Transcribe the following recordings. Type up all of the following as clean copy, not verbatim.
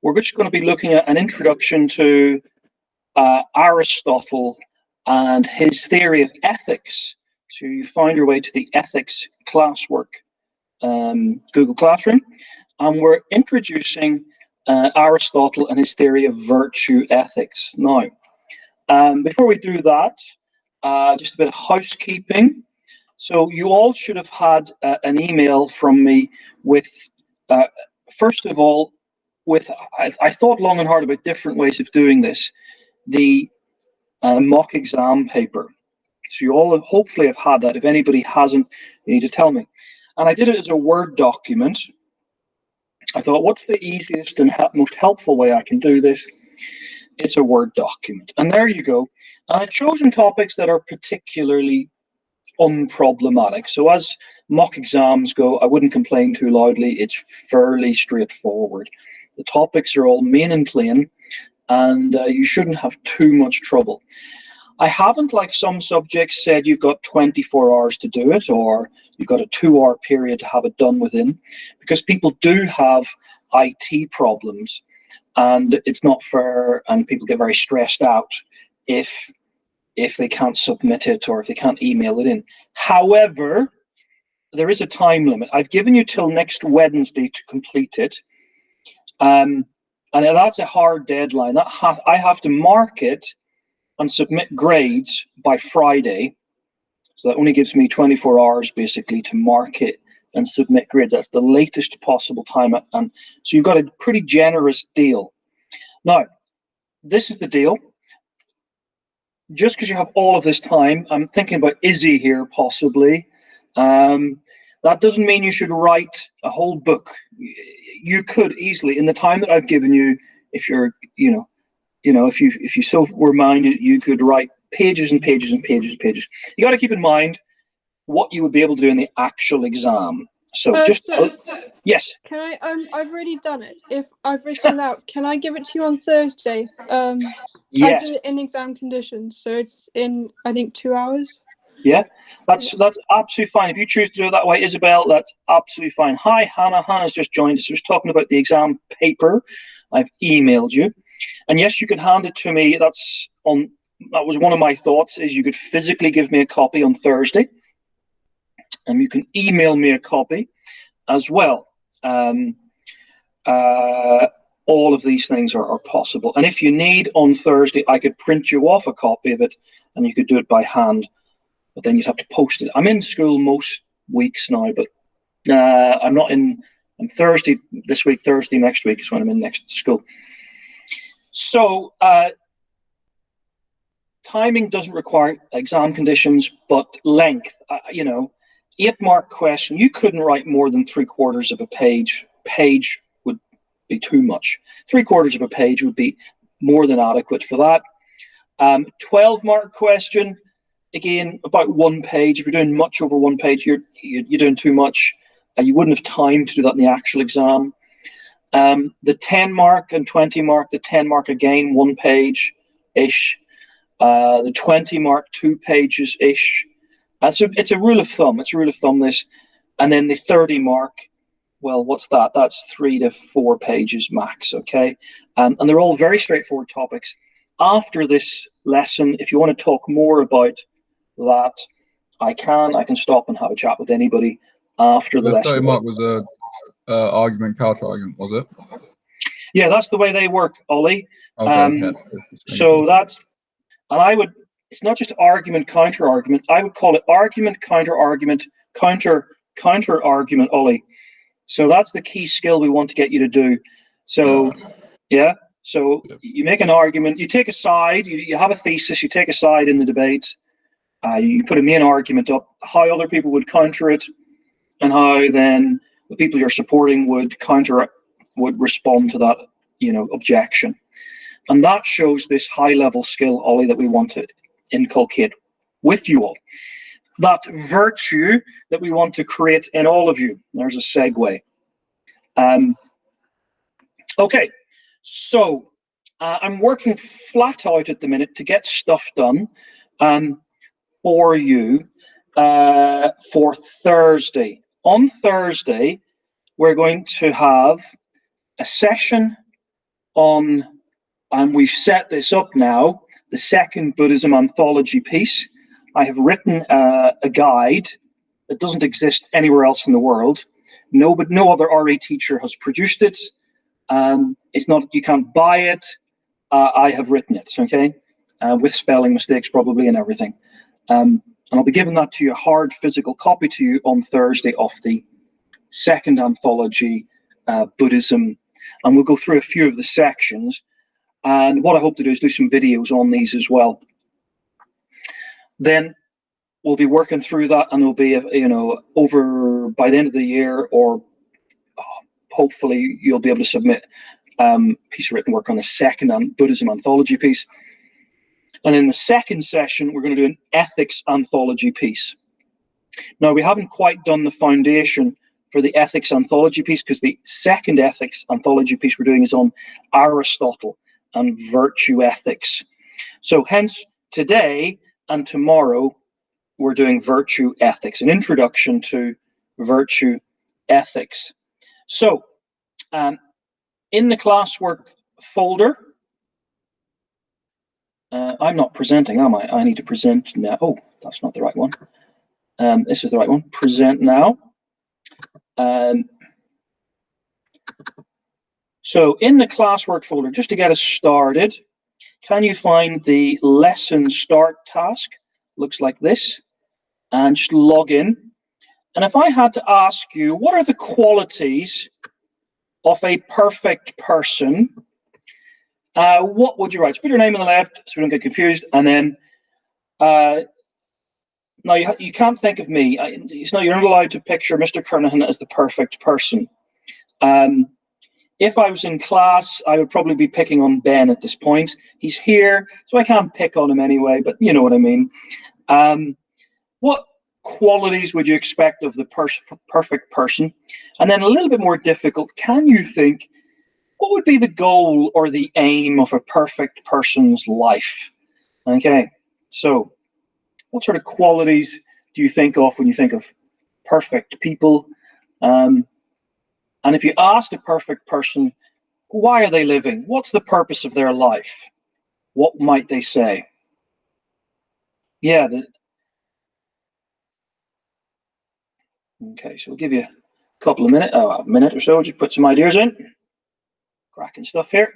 we're just going to be looking at an introduction to Aristotle and his theory of ethics. So you find your way to the ethics classwork, Google Classroom, and we're introducing Aristotle and his theory of virtue ethics. Now, before we do that, just a bit of housekeeping. So you all should have had an email from me with, first of all, I thought long and hard about different ways of doing this, the mock exam paper. So you all hopefully have had that. If anybody hasn't, you need to tell me. And I did it as a Word document. I thought, what's the easiest and most helpful way I can do this? It's a Word document. And there you go. And I've chosen topics that are particularly unproblematic. So as mock exams go, I wouldn't complain too loudly. It's fairly straightforward. The topics are all main and plain, and you shouldn't have too much trouble. I haven't, like some subjects, said you've got 24 hours to do it, or you've got a 2-hour period to have it done within, because people do have IT problems, and it's not fair, and people get very stressed out if they can't submit it or if they can't email it in. However, there is a time limit. I've given you till next Wednesday to complete it. And that's a hard deadline. I have to mark it and submit grades by Friday. So that only gives me 24 hours basically to mark it and submit grades. That's the latest possible time. And so you've got a pretty generous deal. Now, this is the deal. Just because you have all of this time, I'm thinking about Izzy here possibly. That doesn't mean you should write a whole book. You could easily, in the time that I've given you, if you're, if you so were minded, you could write pages and pages and pages and pages. You got to keep in mind what you would be able to do in the actual exam. So yes. Can I? I've already done it. If I've written it out, can I give it to you on Thursday? Yes. I did it in exam conditions, so it's in, I think, 2 hours. Yeah, that's absolutely fine. If you choose to do it that way, Isabel, that's absolutely fine. Hi, Hannah. Hannah's just joined us. She was talking about the exam paper. I've emailed you. And yes, you can hand it to me. That was one of my thoughts, is you could physically give me a copy on Thursday. And you can email me a copy as well. All of these things are possible. And if you need on Thursday, I could print you off a copy of it and you could do it by hand. But then you'd have to post it. I'm in school most weeks now, but I'm not in. I'm Thursday this week, Thursday next week is when I'm in next school. So timing doesn't require exam conditions, but length, 8-mark question, you couldn't write more than 3/4 of a page. Page would be too much. 3/4 of a page would be more than adequate for that. 12-mark question, again, about 1 page. If you're doing much over 1 page, you're doing too much. You wouldn't have time to do that in the actual exam. The 10-mark and 20-mark, the 10-mark again, 1 page-ish. The 20-mark, 2 pages-ish. It's a rule of thumb. It's a rule of thumb, this. And then the 30-mark, well, what's that? That's 3 to 4 pages max, okay? And they're all very straightforward topics. After this lesson, if you want to talk more about that, I can stop and have a chat with anybody after the lesson. 30 mark was a argument, counter argument, was it? Yeah, that's the way they work, Ollie. Okay, so that's, and it's not just argument, counter argument. I would call it argument, counter argument, counter argument, Ollie. So that's the key skill we want to get you to do. So, yeah. So you make an argument, you take a side, you have a thesis, you take a side in the debate, you put a main argument up, how other people would counter it, and how then the people you're supporting would respond to that, objection. And that shows this high-level skill, Ollie, that we want to inculcate with you all. That virtue that we want to create in all of you. There's a segue. Okay. So I'm working flat out at the minute to get stuff done for you for Thursday. On Thursday, we're going to have a session on, and we've set this up now, the second Buddhism anthology piece. I have written a guide that doesn't exist anywhere else in the world. No other RA teacher has produced it. It's not, you can't buy it. I have written it, okay? With spelling mistakes probably and everything. And I'll be giving that to you, a hard physical copy to you on Thursday of the second anthology, Buddhism. And we'll go through a few of the sections. And what I hope to do is do some videos on these as well. Then we'll be working through that, and there'll be, over by the end of the year, or hopefully you'll be able to submit piece of written work on the second Buddhism anthology piece. And in the second session, we're going to do an ethics anthology piece. Now, we haven't quite done the foundation for the ethics anthology piece, because the second ethics anthology piece we're doing is on Aristotle and virtue ethics. So hence, today and tomorrow, we're doing virtue ethics, an introduction to virtue ethics. So, in the classwork folder, I'm not presenting, am I? I need to present now. Oh, that's not the right one. This is the right one. Present now. So in the classwork folder, just to get us started, can you find the lesson start task? Looks like this. And just log in. And if I had to ask you, what are the qualities of a perfect person? What would you write? So put your name on the left so we don't get confused. And then, now you can't think of me. You're not allowed to picture Mr. Kernahan as the perfect person. If I was in class, I would probably be picking on Ben at this point. He's here, so I can't pick on him anyway, but you know what I mean. What qualities would you expect of the perfect person? And then a little bit more difficult, can you think, what would be the goal or the aim of a perfect person's life? Okay, so what sort of qualities do you think of when you think of perfect people? And if you asked a perfect person, why are they living? What's the purpose of their life? What might they say? Yeah. Okay, so we'll give you a couple of minutes, a minute or so, just put some ideas in. Cracking stuff here.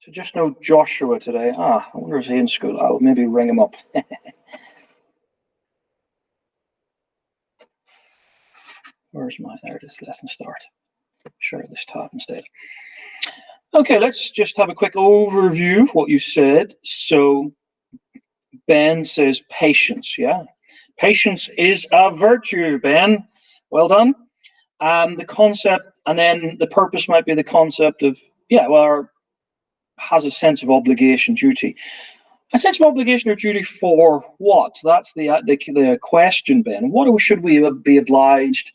So just no Joshua today. I wonder if he's in school. I'll maybe ring him up. Where's my, there it is, lesson start. Sure, this tab instead. Okay, let's just have a quick overview of what you said. So Ben says patience, yeah. Patience is a virtue, Ben. Well done. The concept, and then the purpose might be the concept of, has a sense of obligation, duty. A sense of obligation or duty for what? That's the question, Ben. What should we be obliged?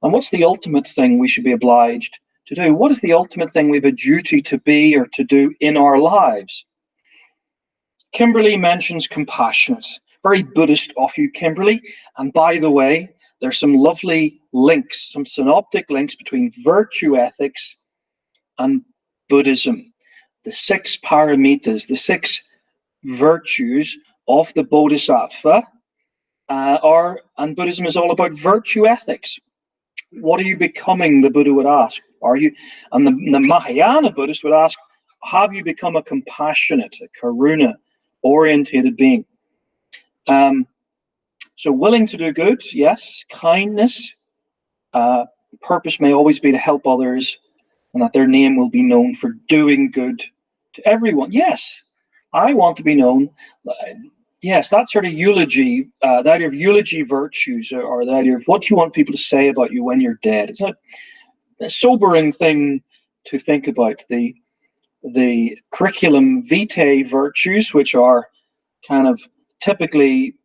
And what's the ultimate thing we should be obliged to do? What is the ultimate thing we have a duty to be or to do in our lives? Kimberly mentions compassionate. Very Buddhist of you, Kimberly. And by the way, there's some lovely links, some synoptic links between virtue ethics and Buddhism. The 6 paramitas, the 6 virtues of the Bodhisattva and Buddhism is all about virtue ethics. What are you becoming, the Buddha would ask. Are you? And the Mahayana Buddhist would ask, have you become a compassionate, a karuna-orientated being? So willing to do good, yes. Kindness. Purpose may always be to help others, and that their name will be known for doing good to everyone. Yes, I want to be known. Yes, that sort of eulogy, the idea of eulogy virtues, or the idea of what you want people to say about you when you're dead. It's a sobering thing to think about. The curriculum vitae virtues, which are kind of typically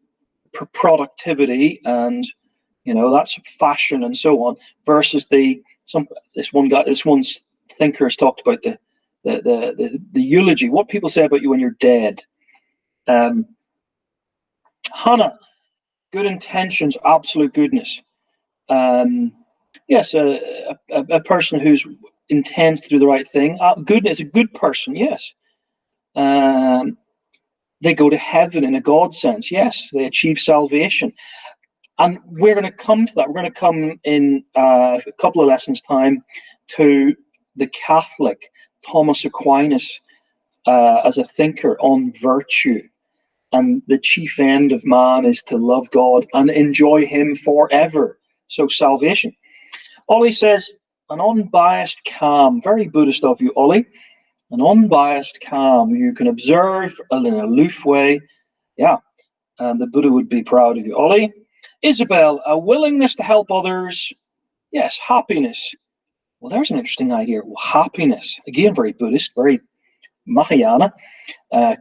productivity and You know, that's fashion and so on, versus this one's thinker has talked about the eulogy, what people say about you when you're dead. Hannah, good intentions, absolute goodness. Yes, a person who intends to do the right thing. Goodness, a good person, yes. They go to heaven in a God sense, yes. They achieve salvation. And we're going to come to that. We're going to come in a couple of lessons' time to the Catholic Thomas Aquinas as a thinker on virtue. And the chief end of man is to love God and enjoy him forever. So salvation. Ollie says, an unbiased calm. Very Buddhist of you, Ollie. An unbiased calm. You can observe in an aloof way. Yeah, the Buddha would be proud of you, Ollie. Isabel, a willingness to help others. Yes, happiness. Well, there's an interesting idea. Well, happiness. Again, very Buddhist, very Mahayana.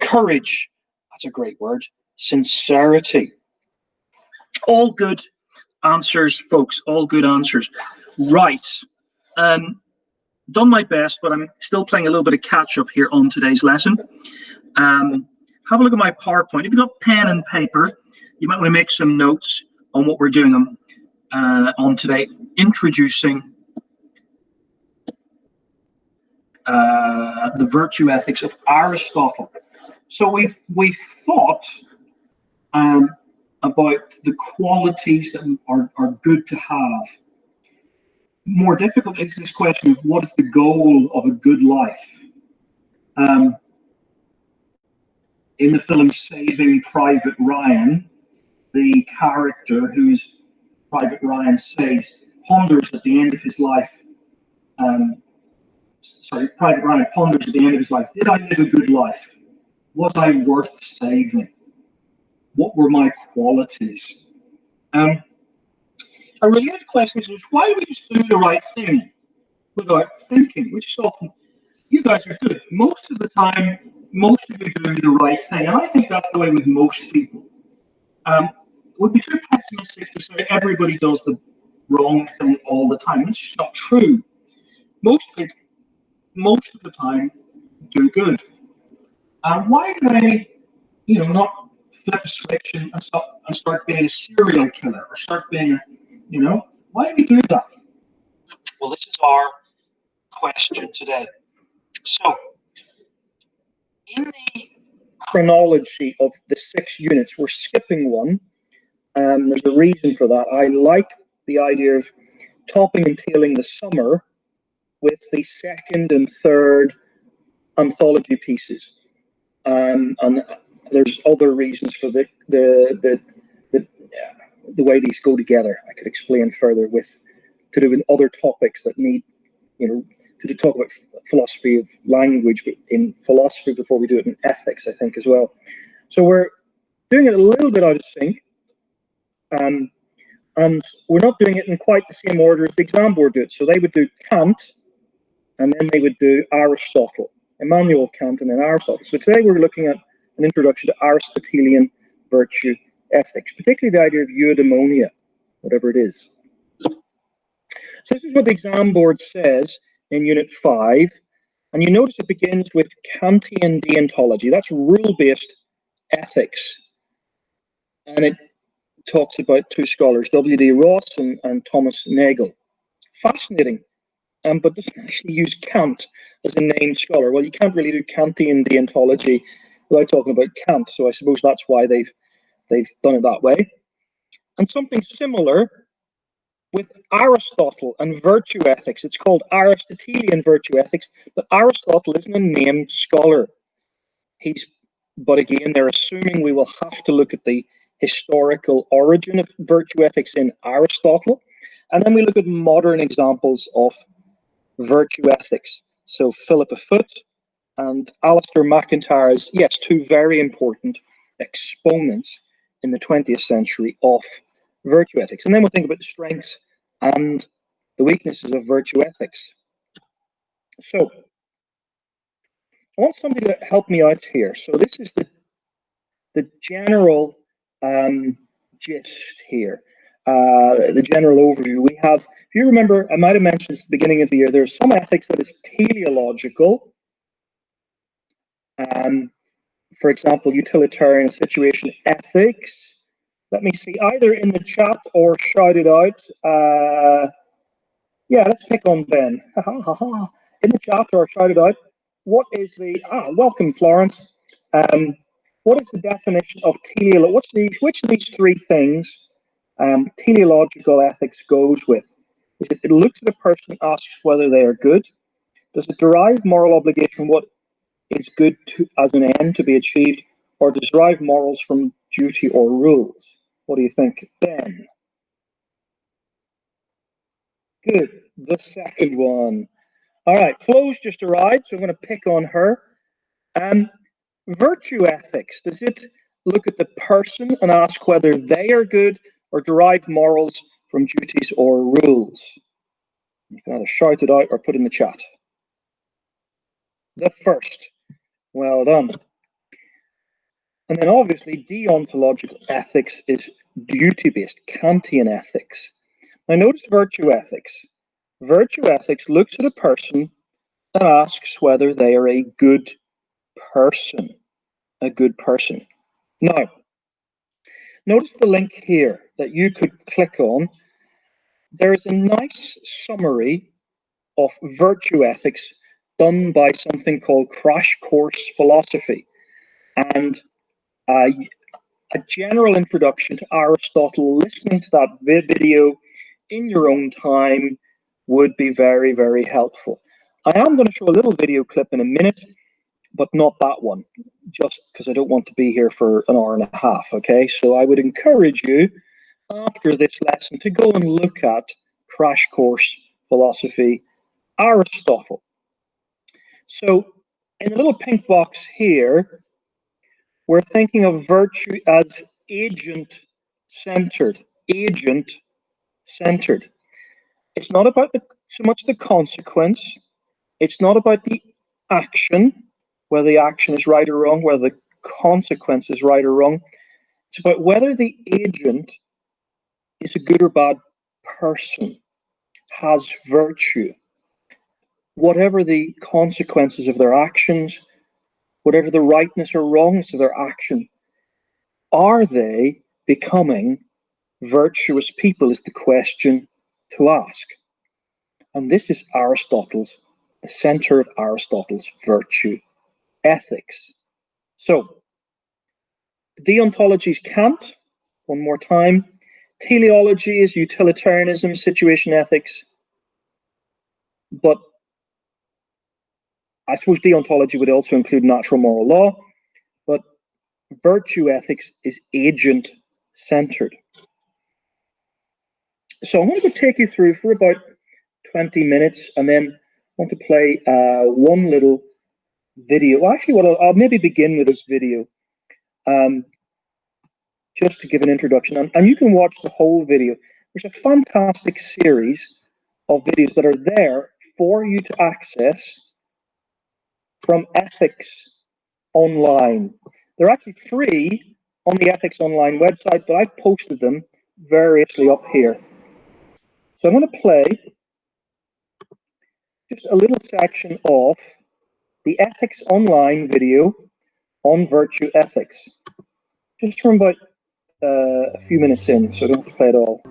Courage. That's a great word. Sincerity. All good answers, folks. All good answers. Right. Done my best, but I'm still playing a little bit of catch up here on today's lesson. Have a look at my PowerPoint. If you've got pen and paper, you might want to make some notes on what we're doing on today, introducing the virtue ethics of Aristotle. So we've thought about the qualities that are good to have. More difficult is this question of what is the goal of a good life? In the film Saving Private Ryan, the character who's Private Ryan says, ponders at the end of his life, Private Ryan ponders at the end of his life, did I live a good life? Was I worth saving? What were my qualities? A related question is, why do we just do the right thing without thinking? Which is often, you guys are good. Most of the time, most of you do the right thing. And I think that's the way with most people. It would be too pessimistic to say everybody does the wrong thing all the time. It's just not true. Most people, most of the time, do good. Why do they, not flip a switch and start being a serial killer or start being, why do we do that? Well, this is our question today. So, in the chronology of the 6 units, we're skipping one. There's a reason for that. I like the idea of topping and tailing the summer with the 2nd and 3rd anthology pieces. And there's other reasons for the way these go together. I could explain further to do with other topics that need, to talk about philosophy of language in philosophy before we do it in ethics, I think, as well. So we're doing it a little bit out of sync. And we're not doing it in quite the same order as the exam board do it. So they would do Kant, and then they would do Aristotle, Immanuel Kant, and then Aristotle. So today we're looking at an introduction to Aristotelian virtue ethics, particularly the idea of Euadaimonia, whatever it is. So this is what the exam board says in Unit 5, and you notice it begins with Kantian Deontology. That's rule-based ethics, and it talks about 2 scholars, W.D. Ross and Thomas Nagel. Fascinating, but doesn't actually use Kant as a named scholar. Well, you can't really do Kantian Deontology without talking about Kant, so I suppose that's why they've done it that way. And something similar with Aristotle and virtue ethics. It's called Aristotelian virtue ethics, but Aristotle isn't a named scholar. But again, they're assuming we will have to look at the historical origin of virtue ethics in Aristotle, and then we look at modern examples of virtue ethics. So Philippa Foot and Alistair McIntyre's, yes, 2 very important exponents in the 20th century of virtue ethics. And then we'll think about the strengths and the weaknesses of virtue ethics. So I want somebody to help me out here. So this is the general gist here. the general overview. We have, if you remember, I might have mentioned at the beginning of the year, there's some ethics that is teleological. For example, utilitarian situation ethics. Let me see, either in the chat or shout it out. Yeah, let's pick on Ben. In the chat or shout it out. What is the, welcome Florence. What is the definition of teleological? Which of these three things teleological ethics goes with? Is it looks at a person, asks whether they are good? Does it derive moral obligation from what is good as an end to be achieved, or does it derive morals from duty or rules? What do you think, Ben? Good, the second one. All right, Flo's just arrived, so I'm going to pick on her. Virtue ethics, does it look at the person and ask whether they are good or derive morals from duties or rules? You can either shout it out or put in the chat. The first. Well done. And then obviously deontological ethics is duty-based, Kantian ethics. Now notice virtue ethics. Virtue ethics looks at a person and asks whether they are a good person. A good person. Now, notice the link here that you could click on. There is a nice summary of virtue ethics done by something called Crash Course Philosophy, and a general introduction to Aristotle. Listening to that video in your own time would be very, very helpful. I am going to show a little video clip in a minute, but not that one, just because I don't want to be here for an hour and a half, okay? So I would encourage you, after this lesson, to go and look at Crash Course Philosophy, Aristotle. So in the little pink box here, we're thinking of virtue as agent-centered. Agent-centered. It's not about so much the consequence. It's not about the action, whether the action is right or wrong, whether the consequence is right or wrong. It's about whether the agent is a good or bad person, has virtue. Whatever the consequences of their actions, whatever the rightness or wrongness of their action, are they becoming virtuous people is the question to ask. And this is Aristotle's, the center of Aristotle's virtue ethics. So, deontology is Kant, one more time. Teleology is utilitarianism, situation ethics. But I suppose deontology would also include natural moral law, but virtue ethics is agent-centered. So I'm going to take you through for about 20 minutes, and then I want to play one little video. Well, actually, I'll maybe begin with this video, just to give an introduction. And you can watch the whole video. There's a fantastic series of videos that are there for you to access from Ethics Online. They're actually free on the Ethics Online website, but I've posted them variously up here. So I'm going to play just a little section of the Ethics Online video on virtue ethics, just from about a few minutes in, so I don't have to play it all.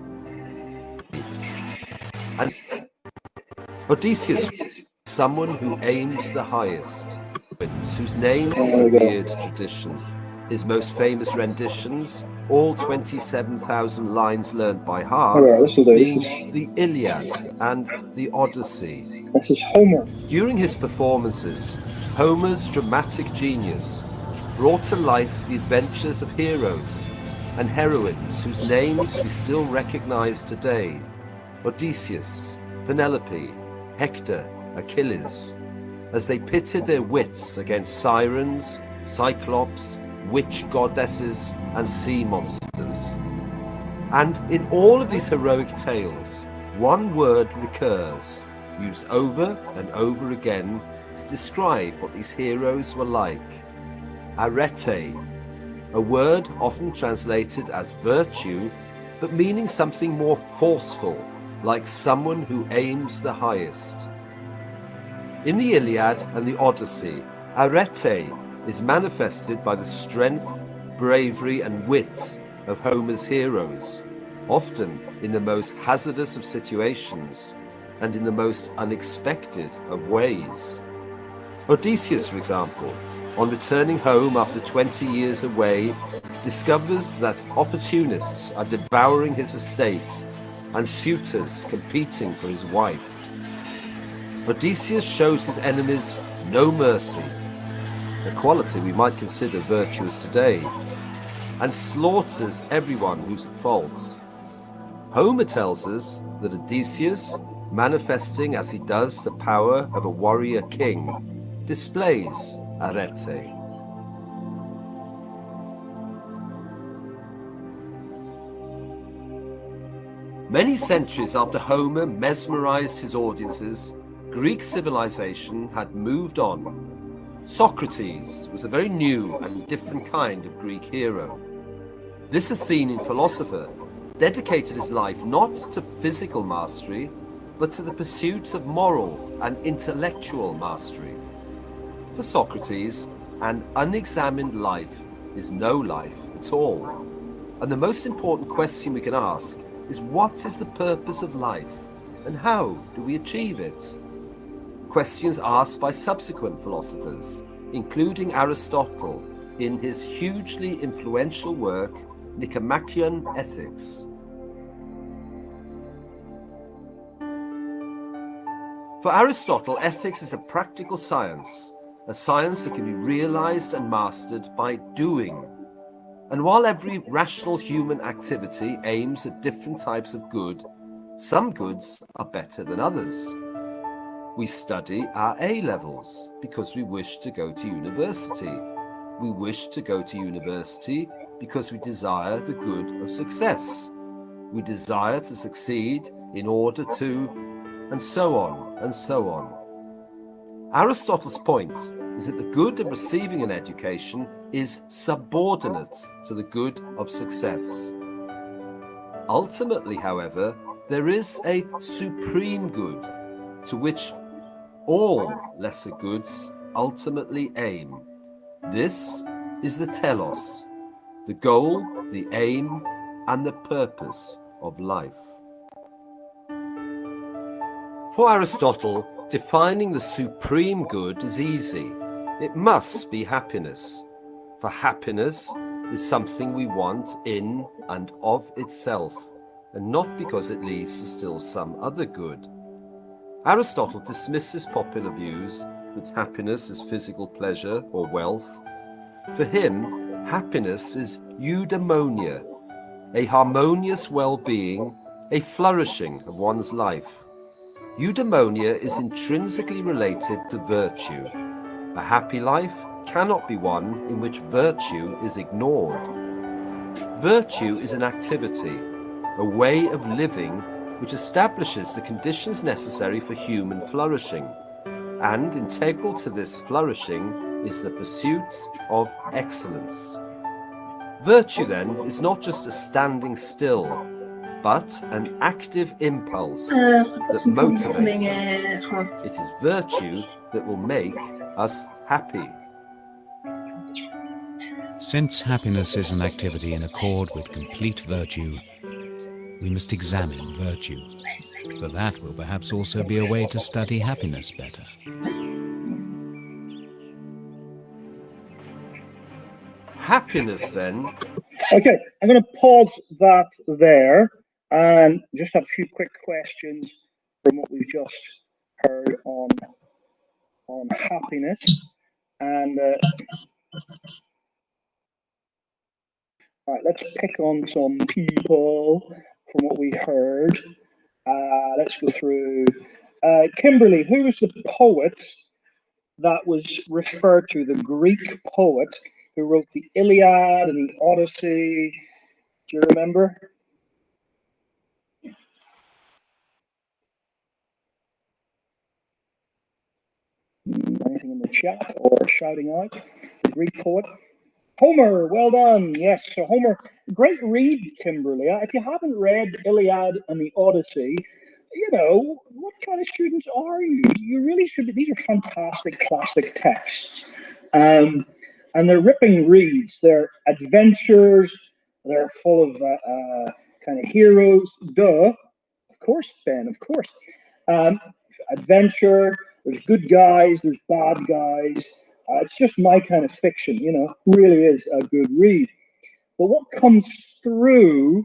And Odysseus, someone who aims the highest, whose name revered tradition. His most famous renditions, all 27,000 lines learned by heart, being the Iliad and the Odyssey. This is Homer. During his performances, Homer's dramatic genius brought to life the adventures of heroes and heroines whose names we still recognize today: Odysseus, Penelope, Hector, Achilles, as they pitted their wits against sirens, cyclops, witch goddesses, and sea monsters. And in all of these heroic tales, one word recurs, used over and over again to describe what these heroes were like: arete, a word often translated as virtue, but meaning something more forceful, like someone who aims the highest. In the Iliad and the Odyssey, Arete is manifested by the strength, bravery, and wit of Homer's heroes, often in the most hazardous of situations and in the most unexpected of ways. Odysseus, for example, on returning home after 20 years away, discovers that opportunists are devouring his estate and suitors competing for his wife. Odysseus shows his enemies no mercy, a quality we might consider virtuous today, and slaughters everyone who's at fault. Homer tells us that Odysseus, manifesting as he does the power of a warrior king, displays Arete. Many centuries after Homer mesmerized his audiences, Greek civilization had moved on. Socrates was a very new and different kind of Greek hero. This Athenian philosopher dedicated his life not to physical mastery, but to the pursuit of moral and intellectual mastery. For Socrates, an unexamined life is no life at all. And the most important question we can ask is, what is the purpose of life, and how do we achieve it? Questions asked by subsequent philosophers, including Aristotle in his hugely influential work, NICOMACHEAN Ethics. For Aristotle, ethics is a practical science, a science that can be realized and mastered by doing. And while every rational human activity aims at different types of good, some goods are better than others. We study our A levels because we wish to go to university. We wish to go to university because we desire the good of success. We desire to succeed in order to, and so on and so on. Aristotle's point is that the good of receiving an education is subordinate to the good of success. Ultimately, however, there is a supreme good to which all lesser goods ultimately aim. This is the telos, the goal, the aim, and the purpose of life. For Aristotle, defining the supreme good is easy. It must be happiness. For happiness is something we want in and of itself, and not because it leads to still some other good. Aristotle dismisses popular views that happiness is physical pleasure or wealth. For him, happiness is eudaimonia, a harmonious well-being, a flourishing of one's life. Eudaimonia is intrinsically related to virtue. A happy life cannot be one in which virtue is ignored. Virtue is an activity, a way of living which establishes the conditions necessary for human flourishing, and integral to this flourishing is the pursuit of excellence. Virtue, then, is not just a standing still, but an active impulse that motivates us. It is virtue that will make us happy. Since happiness is an activity in accord with complete virtue, we must examine virtue, for that will perhaps also be a way to study happiness better. Happiness, then. Okay, I'm going to pause that there and just have a few quick questions from what we've just heard on happiness. And all right, let's pick on some people from what we heard. Let's go through. Kimberly, who was the poet that was referred to, the Greek poet who wrote the Iliad and the Odyssey? Do you remember? Anything in the chat or shouting out? The Greek poet? Homer, well done. Yes, so Homer, great read, Kimberly. If you haven't read Iliad and the Odyssey, you know, what kind of students are you? You really should be. These are fantastic classic texts. And they're ripping reads. They're adventures. They're full of kind of heroes. Duh. Of course, Ben, of course. Adventure, there's good guys, there's bad guys. It's just my kind of fiction, you know, really is a good read. But what comes through,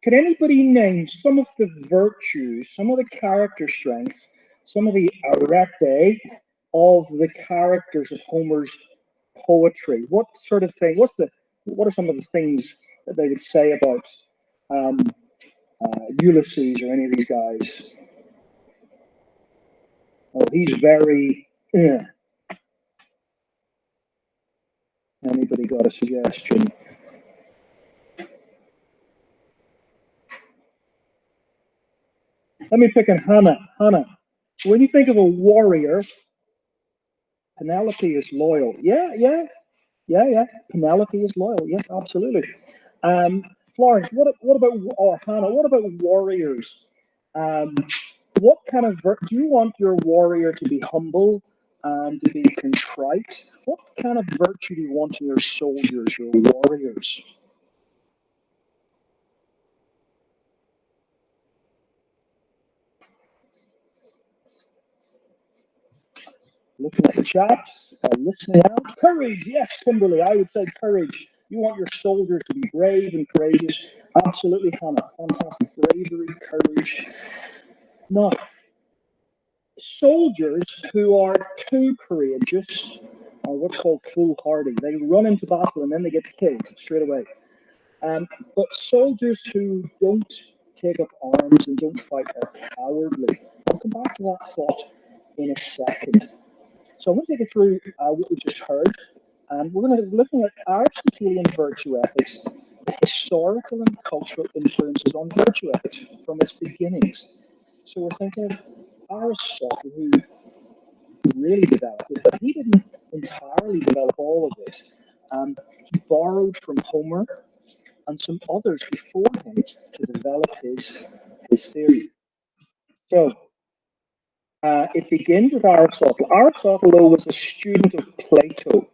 can anybody name some of the virtues, some of the character strengths, some of the arete of the characters of Homer's poetry? What sort of thing, what are some of the things that they would say about Ulysses or any of these guys? Oh, he's very. Anybody got a suggestion? Let me pick on Hannah. Hannah, when you think of a warrior, Penelope is loyal. Yeah. Penelope is loyal. Yes, absolutely. Florence, what about, or Hannah, what about warriors? What kind of do you want your warrior to be humble and to be contrite? What kind of virtue do you want in your soldiers, your warriors? Looking at the chat, listening out. Courage, yes, Kimberly, I would say courage. You want your soldiers to be brave and courageous. Absolutely, Hannah. Fantastic. Bravery, courage. Now, soldiers who are too courageous are what's called foolhardy. They run into battle and then they get killed straight away. But soldiers who don't take up arms and don't fight are cowardly. I'll come back to that thought in a second. So I'm going to take you through what we just heard. And we're going to be looking at Aristotelian virtue ethics, the historical and cultural influences on virtue ethics from its beginnings. So we're thinking of Aristotle, who really developed it, but he didn't entirely develop all of it. He borrowed from Homer and some others before him to develop his theory. So it begins with Aristotle. Aristotle, though, was a student of Plato.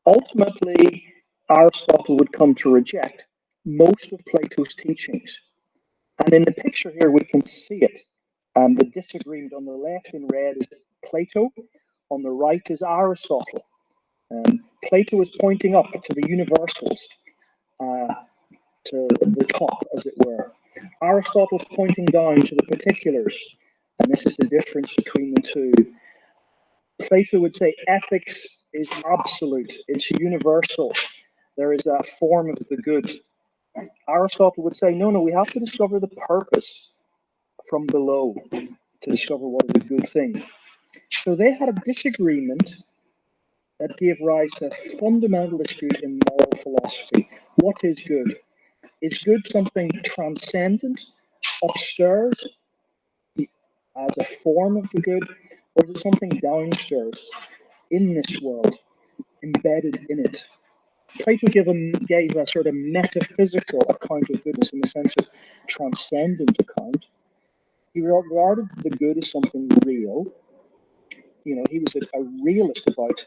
Ultimately, Aristotle would come to reject most of Plato's teachings. And in the picture here, we can see it. The disagreement on the left in red is Plato, on the right is Aristotle. Plato is pointing up to the universals, to the top, as it were. Aristotle's pointing down to the particulars, and this is the difference between the two. Plato would say ethics is absolute, it's universal. There is a form of the good. Aristotle would say, no, we have to discover the purpose from below to discover what is a good thing. So they had a disagreement that gave rise to a fundamental dispute in moral philosophy. What is good? Is good something transcendent, upstairs, as a form of the good, or is it something downstairs, in this world, embedded in it? Plato gave a sort of metaphysical account of goodness in the sense of transcendent account. He regarded the good as something real. You know, he was a realist about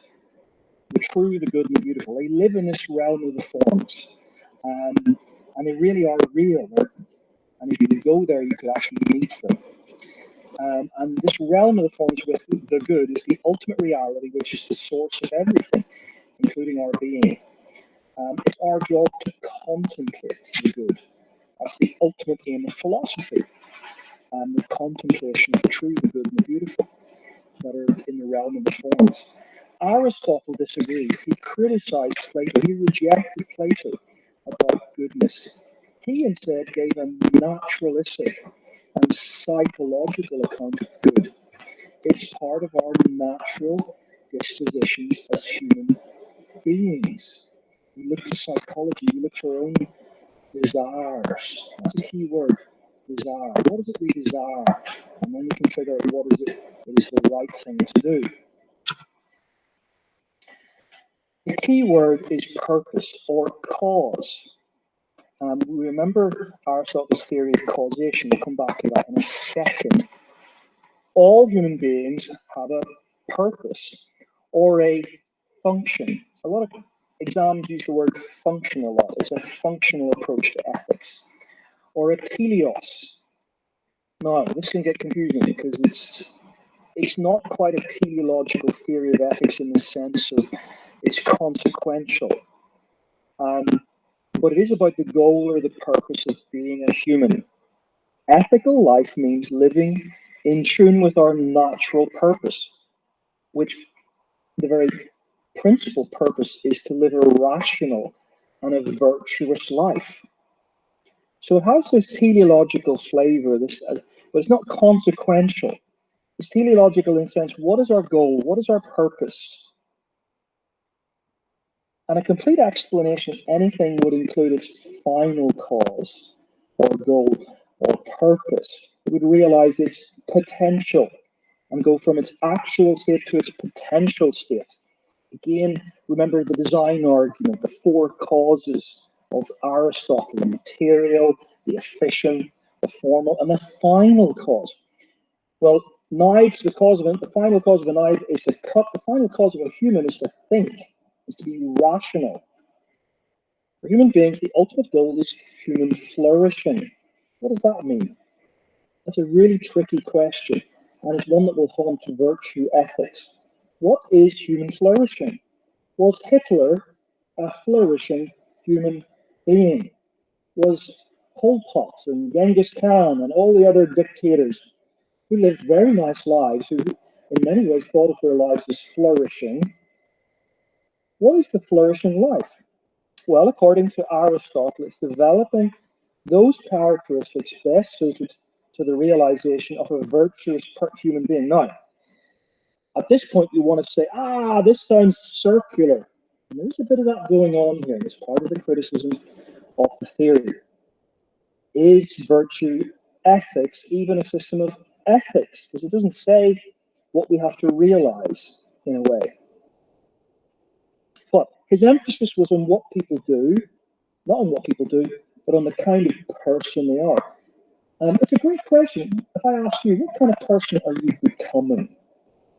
the true, the good, and the beautiful. They live in this realm of the forms, and they really are real. And if you could go there, you could actually meet them. And this realm of the forms with the good is the ultimate reality, which is the source of everything, including our being. It's our job to contemplate the good. That's the ultimate aim of philosophy. The contemplation of the true, the good, and the beautiful that are in the realm of the forms. Aristotle disagreed. He criticized Plato. He rejected Plato about goodness. He instead gave a naturalistic and psychological account of good. It's part of our natural dispositions as human beings. We look to psychology, we look to our own desires. That's a key word, desire. What is it we desire? And then we can figure out what is it that is the right thing to do. The key word is purpose or cause. Remember Aristotle's theory of causation. We'll come back to that in a second. All human beings have a purpose or a function. A lot of exams use the word function a lot. It's a functional approach to ethics. Or a teleos. Now, this can get confusing because it's not quite a teleological theory of ethics in the sense of it's consequential. But it is about the goal or the purpose of being a human. Ethical life means living in tune with our natural purpose, which the very principal purpose is to live a rational and a virtuous life. So it has this teleological flavor, but it's not consequential. It's teleological in the sense, what is our goal? What is our purpose? And a complete explanation of anything would include its final cause or goal or purpose. It would realize its potential and go from its actual state to its potential state. Again, remember the design argument, the four causes of Aristotle: the material, the efficient, the formal, and the final cause. Well, knives, the final cause of a knife is to cut. The final cause of a human is to think, is to be rational. For human beings, the ultimate goal is human flourishing. What does that mean? That's a really tricky question, and it's one that will haunt virtue ethics. What is human flourishing? Was Hitler a flourishing human being? Was Pol Pot and Genghis Khan and all the other dictators who lived very nice lives, who in many ways thought of their lives as flourishing, what is the flourishing life? Well, according to Aristotle, it's developing those characteristics best suited to the realization of a virtuous human being. Now, at this point, you want to say, this sounds circular. And there's a bit of that going on here. It's part of the criticism of the theory. Is virtue ethics even a system of ethics? Because it doesn't say what we have to realize in a way. But his emphasis was on what people do, not on what people do, but on the kind of person they are. It's a great question. If I ask you, what kind of person are you becoming?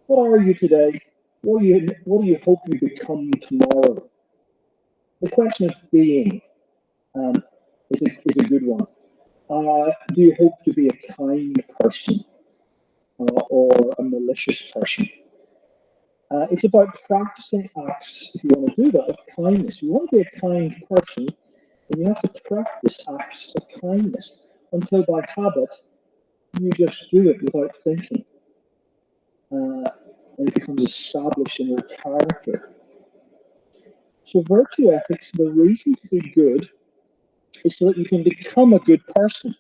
What are you today? What do you hope you become tomorrow? The question of being is a good one. Do you hope to be a kind person or a malicious person? It's about practicing acts, if you want to do that, of kindness. If you want to be a kind person, then you have to practice acts of kindness until by habit you just do it without thinking. And it becomes established in your character. So virtue ethics, the reason to be good is so that you can become a good person.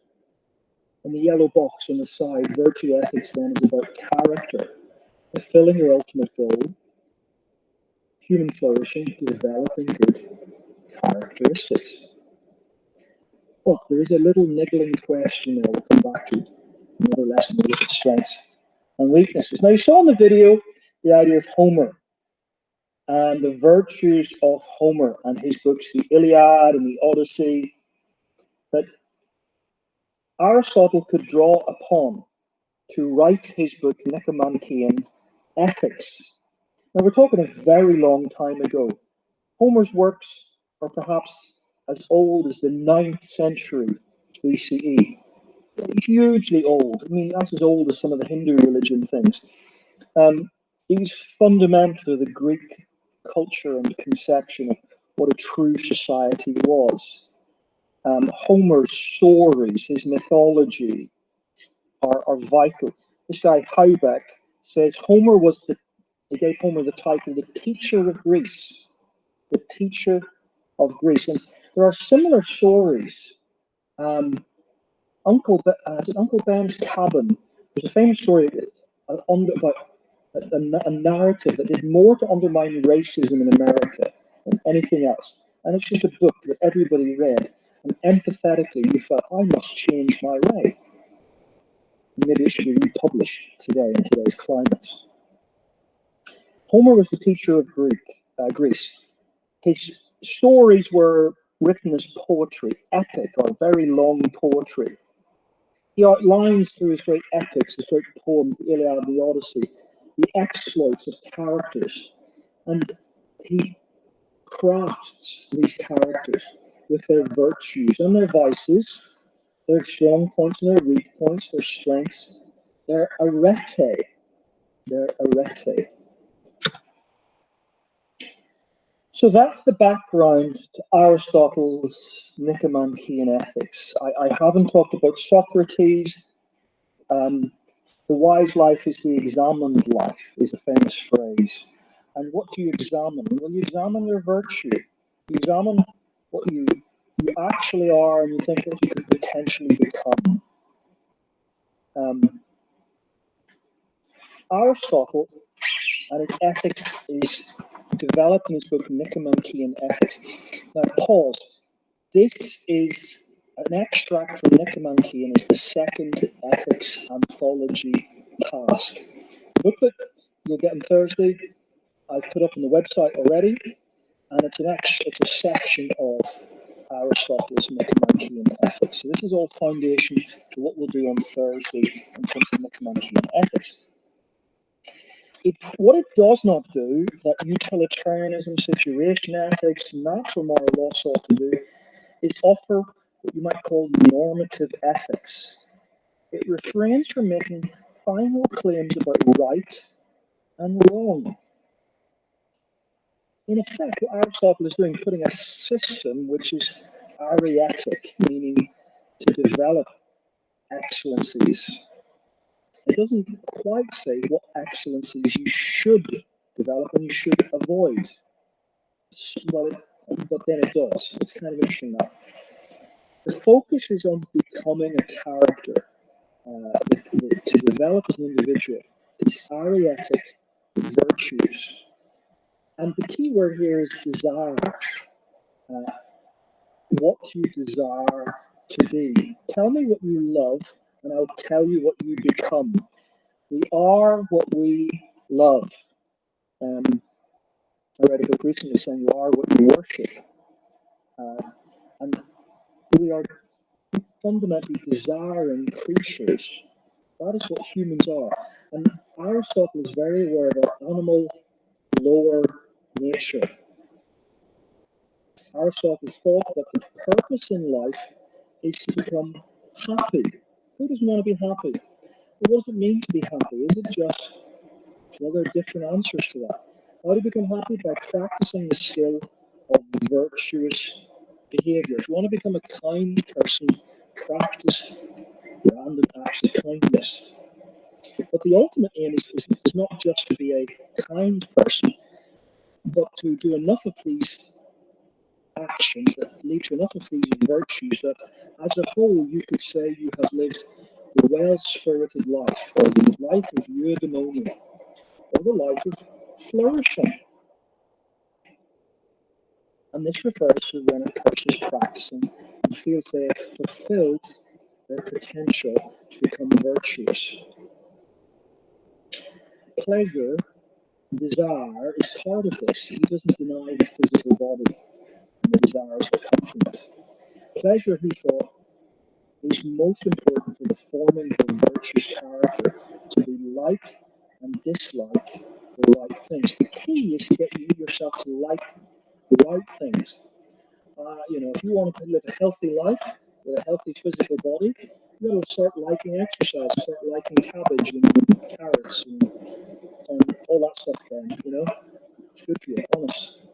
In the yellow box on the side, virtue ethics then is about character, fulfilling your ultimate goal, human flourishing, developing good characteristics. But there is a little niggling question there we'll come back to. Another lesson to look at strengths and weaknesses. Now, you saw in the video the idea of Homer and the virtues of Homer and his books, the Iliad and the Odyssey, that Aristotle could draw upon to write his book, NICOMACHEAN, Ethics. Now, we're talking a very long time ago. Homer's works are perhaps as old as the 9th century BCE. Hugely old. I mean, that's as old as some of the Hindu religion things. He's fundamental to the Greek culture and conception of what a true society was. Homer's stories, his mythology are vital. This guy Haubeck says Homer he gave Homer the title, the teacher of Greece. The teacher of Greece. And there are similar stories. Uncle Ben's Cabin. There's a famous story about a narrative that did more to undermine racism in America than anything else. And it's just a book that everybody read. And empathetically, you felt, I must change my way. Maybe it should be republished today in today's climate. Homer was the teacher of Greece. His stories were written as poetry, epic or very long poetry. He outlines through his great epics, his great poems, the Iliad and the Odyssey, the exploits of characters, and he crafts these characters with their virtues and their vices, their strong points and their weak points, their strengths, their arete. So that's the background to Aristotle's Nicomachean ethics. I haven't talked about Socrates. The wise life is the examined life, is a famous phrase. And what do you examine? Well, you examine your virtue. You examine what you actually are, and you think what you could potentially become. Aristotle and his ethics is developed in his book Nicomachean Ethics. Now, pause. This is an extract from Nicomachean. It's the second ethics anthology task. The booklet you'll get on Thursday, I've put up on the website already, and it's a section of Aristotle's Nicomachean Ethics. So this is all foundation to what we'll do on Thursday in terms of Nicomachean Ethics. What it does not do, that utilitarianism, situation ethics, natural moral law sought to do, is offer what you might call normative ethics. It refrains from making final claims about right and wrong. In effect, what Aristotle is doing, putting a system which is ariatic, meaning to develop excellencies. It doesn't quite say what excellencies you should develop and you should avoid. Well, but then it does. It's kind of interesting that. The focus is on becoming a character, to develop as an individual, these ariatic virtues. And the key word here is desire. What you desire to be. Tell me what you love, and I'll tell you what you become. We are what we love. I read a book recently saying you are what you worship. And we are fundamentally desiring creatures. That is what humans are. And Aristotle is very aware of our animal lower nature. Aristotle thought that the purpose in life is to become happy. Who doesn't want to be happy? What does it mean to be happy? Is it just, well, there are different answers to that. How do you become happy? By practicing the skill of virtuous behavior. If you want to become a kind person, practice random acts of kindness. But the ultimate aim is not just to be a kind person, but to do enough of these actions that lead to enough of these virtues that, as a whole, you could say you have lived the well-spirited life, or the life of Euadaimonia, or the life of flourishing. And this refers to when a person is practicing and feels they have fulfilled their potential to become virtuous. Pleasure, desire, is part of this. He doesn't deny the physical body and the desires that come from it. Pleasure, he thought, is most important for the forming of a virtuous character, to be like and dislike the right things. The key is to get yourself to like the right things. If you want to live a healthy life with a healthy physical body, you got to start liking exercise, start liking cabbage and carrots and all that stuff. Then it's good for you, honest.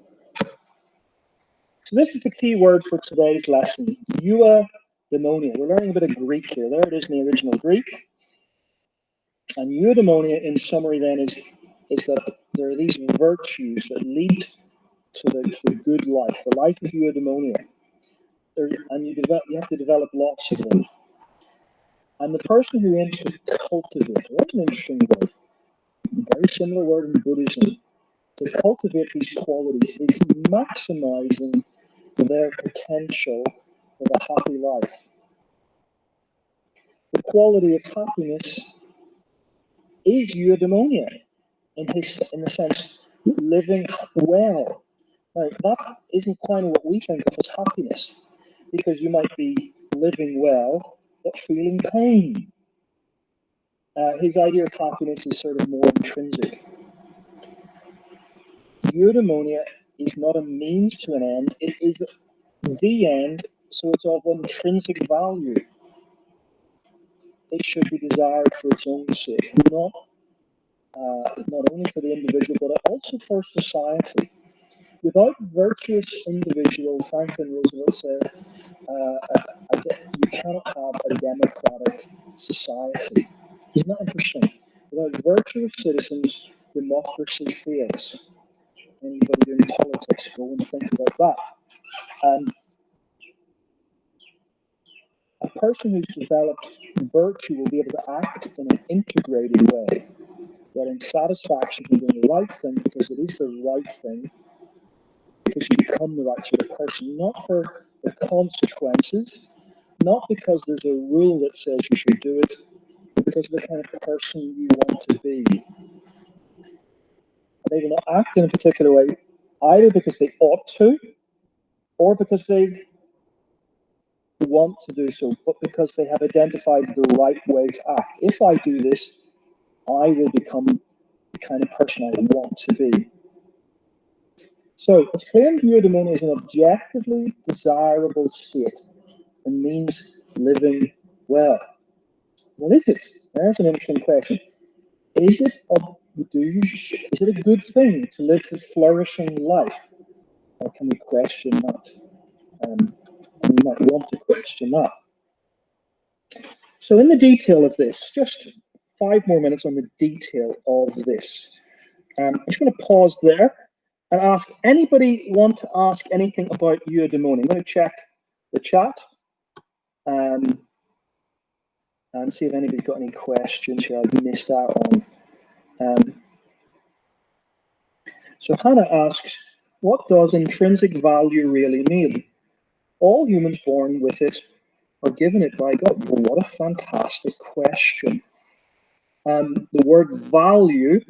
So this is the key word for today's lesson: Euadaimonia. We're learning a bit of Greek here. There it is in the original Greek. And Euadaimonia, in summary, then is that there are these virtues that lead to the good life, the life of Euadaimonia. And you have to develop lots of them. And the person who aims to cultivate, that's an interesting word, a very similar word in Buddhism. To cultivate these qualities is maximizing their potential for a happy life. The quality of happiness is Euadaimonia, in the sense living well. Right, that isn't quite what we think of as happiness, because you might be living well but feeling pain. His idea of happiness is sort of more intrinsic. Eudaimonia is not a means to an end, it is the end, so it's of intrinsic value. It should be desired for its own sake, not only for the individual, but also for society. Without virtuous individual, Franklin Roosevelt said, you cannot have a democratic society. Isn't that interesting? Without virtuous citizens, democracy fails. Anybody doing politics, go and think about that. A person who's developed virtue will be able to act in an integrated way, getting satisfaction from doing the right thing because it is the right thing, because you become the right sort of person, not for the consequences, not because there's a rule that says you should do it, but because of the kind of person you want to be. They will not act in a particular way, either because they ought to, or because they want to do so, but because they have identified the right way to act. If I do this, I will become the kind of person I want to be. So it's claimed eudaimonia is an objectively desirable state and means living well. Well, is it? There's an interesting question. Is it a good thing to live the flourishing life? Or can we question that? We might want to question that. So in the detail of this, just 5 more minutes on the detail of this. I'm just going to pause there and ask, anybody want to ask anything about eudaimonia? I'm going to check the chat and see if anybody's got any questions here I've missed out on. So Hannah asks, what does intrinsic value really mean? All humans born with it are given it by God. Well, what a fantastic question. The word value,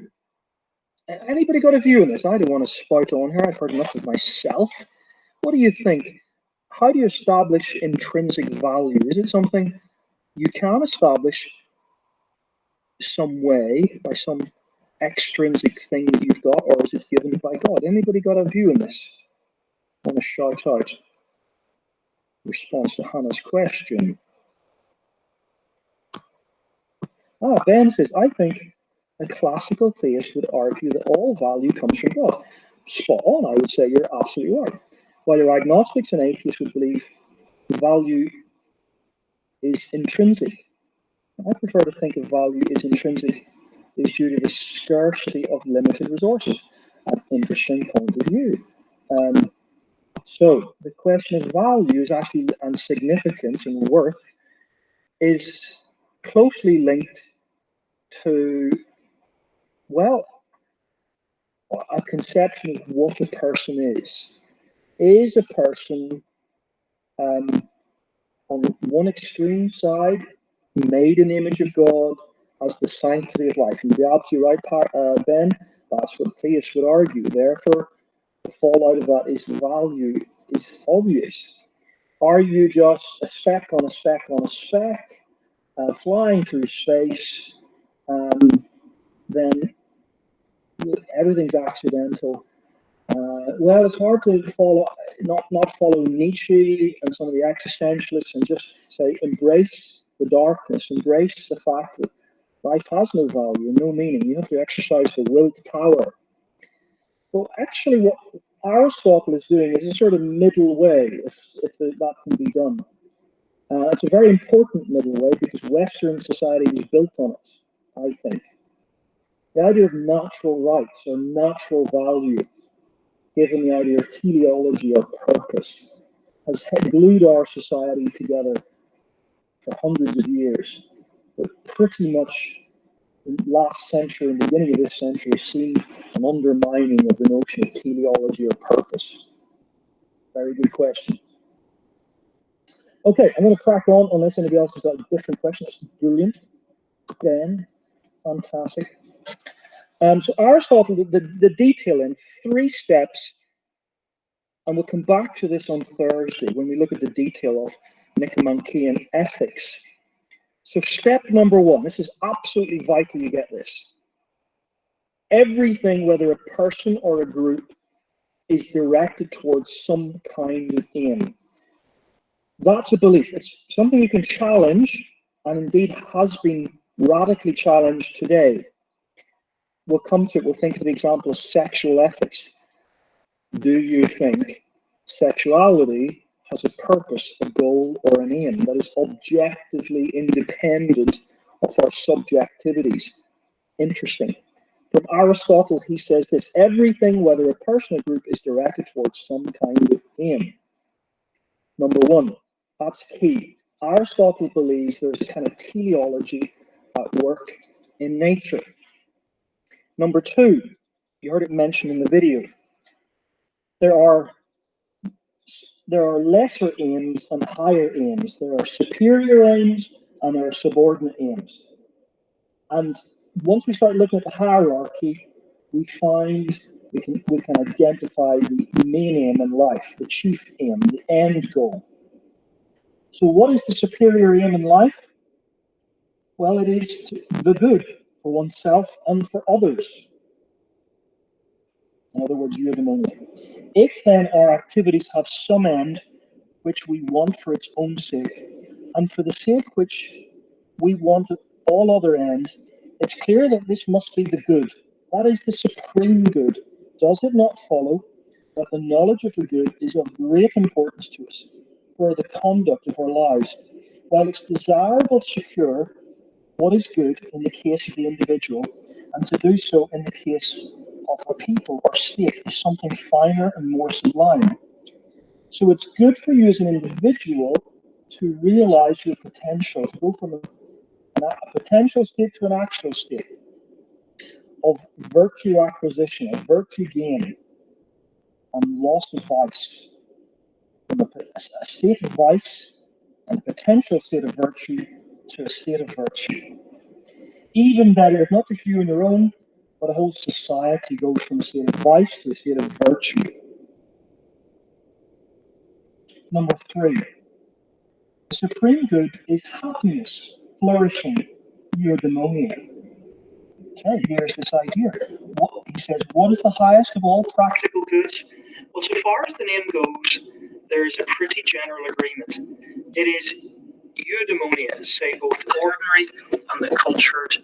anybody got a view on this? I don't want to spout on here. I've heard enough of myself. What do you think? How do you establish intrinsic value? Is it something you can establish some way, by some extrinsic thing that you've got, or is it given by God? Anybody got a view on this? I want to shout out response to Hannah's question. Ben says, I think a classical theist would argue that all value comes from God. Spot on, I would say you're absolutely right. While your agnostics and atheists would believe value is intrinsic. I prefer to think of value as intrinsic is due to the scarcity of limited resources. An interesting point of view. So the question of value is actually, and significance and worth, is closely linked to, well, a conception of what a person is. Is a person on one extreme side made in the image of God, has the sanctity of life? And you're absolutely right, Ben. That's what theists would argue. Therefore, the fallout of that is value is obvious. Are you just a speck on a speck on a speck, flying through space? Then everything's accidental. Well, it's hard to follow, not follow Nietzsche and some of the existentialists and just say embrace the darkness, embrace the fact that life has no value and no meaning. You have to exercise the will to power. Well, actually, what Aristotle is doing is a sort of middle way, if that can be done. It's a very important middle way because Western society was built on it, I think. The idea of natural rights or natural value, given the idea of teleology or purpose, has glued our society together for hundreds of years. But pretty much last century and beginning of this century has seen an undermining of the notion of teleology or purpose. Very good question. Okay, I'm going to crack on unless anybody else has got a different question. That's brilliant. Ben, fantastic. So Aristotle, the detail in 3 steps And we'll come back to this on Thursday when we look at the detail of NICOMACHEAN ethics. So step number one, this is absolutely vital you get this. Everything, whether a person or a group, is directed towards some kind of aim. That's a belief. It's something you can challenge, and indeed has been radically challenged today. We'll come to it. We'll think of the example of sexual ethics. Do you think sexuality has a purpose, a goal, or an aim that is objectively independent of our subjectivities? Interesting. From Aristotle, he says this: everything, whether a person or group, is directed towards some kind of aim. Number one, that's key. Aristotle believes there's a kind of teleology at work in nature. Number two, you heard it mentioned in the video, there are lesser aims and higher aims. There are superior aims and there are subordinate aims. And once we start looking at the hierarchy, we find we can identify the main aim in life, the chief aim, the end goal. So what is the superior aim in life? Well, it is the good for oneself and for others. In other words, eudaimonia. If then our activities have some end which we want for its own sake, and for the sake which we want all other ends, it's clear that this must be the good. That is the supreme good. Does it not follow that the knowledge of the good is of great importance to us for the conduct of our lives? While it's desirable to secure what is good in the case of the individual, and to do so in the case of a people or state is something finer and more sublime. So it's good for you as an individual to realize your potential, to go from a potential state to an actual state of virtue acquisition, of virtue gain, and loss of vice. From a state of vice and a potential state of virtue to a state of virtue. Even better, if not just you on your own, but a whole society goes from a state of vice to a state of virtue. Number three, the supreme good is happiness, flourishing, eudaimonia. Okay, here's this idea. He says, what is the highest of all practical goods? Well, so far as the name goes, there is a pretty general agreement. It is eudaimonia, say both ordinary and the cultured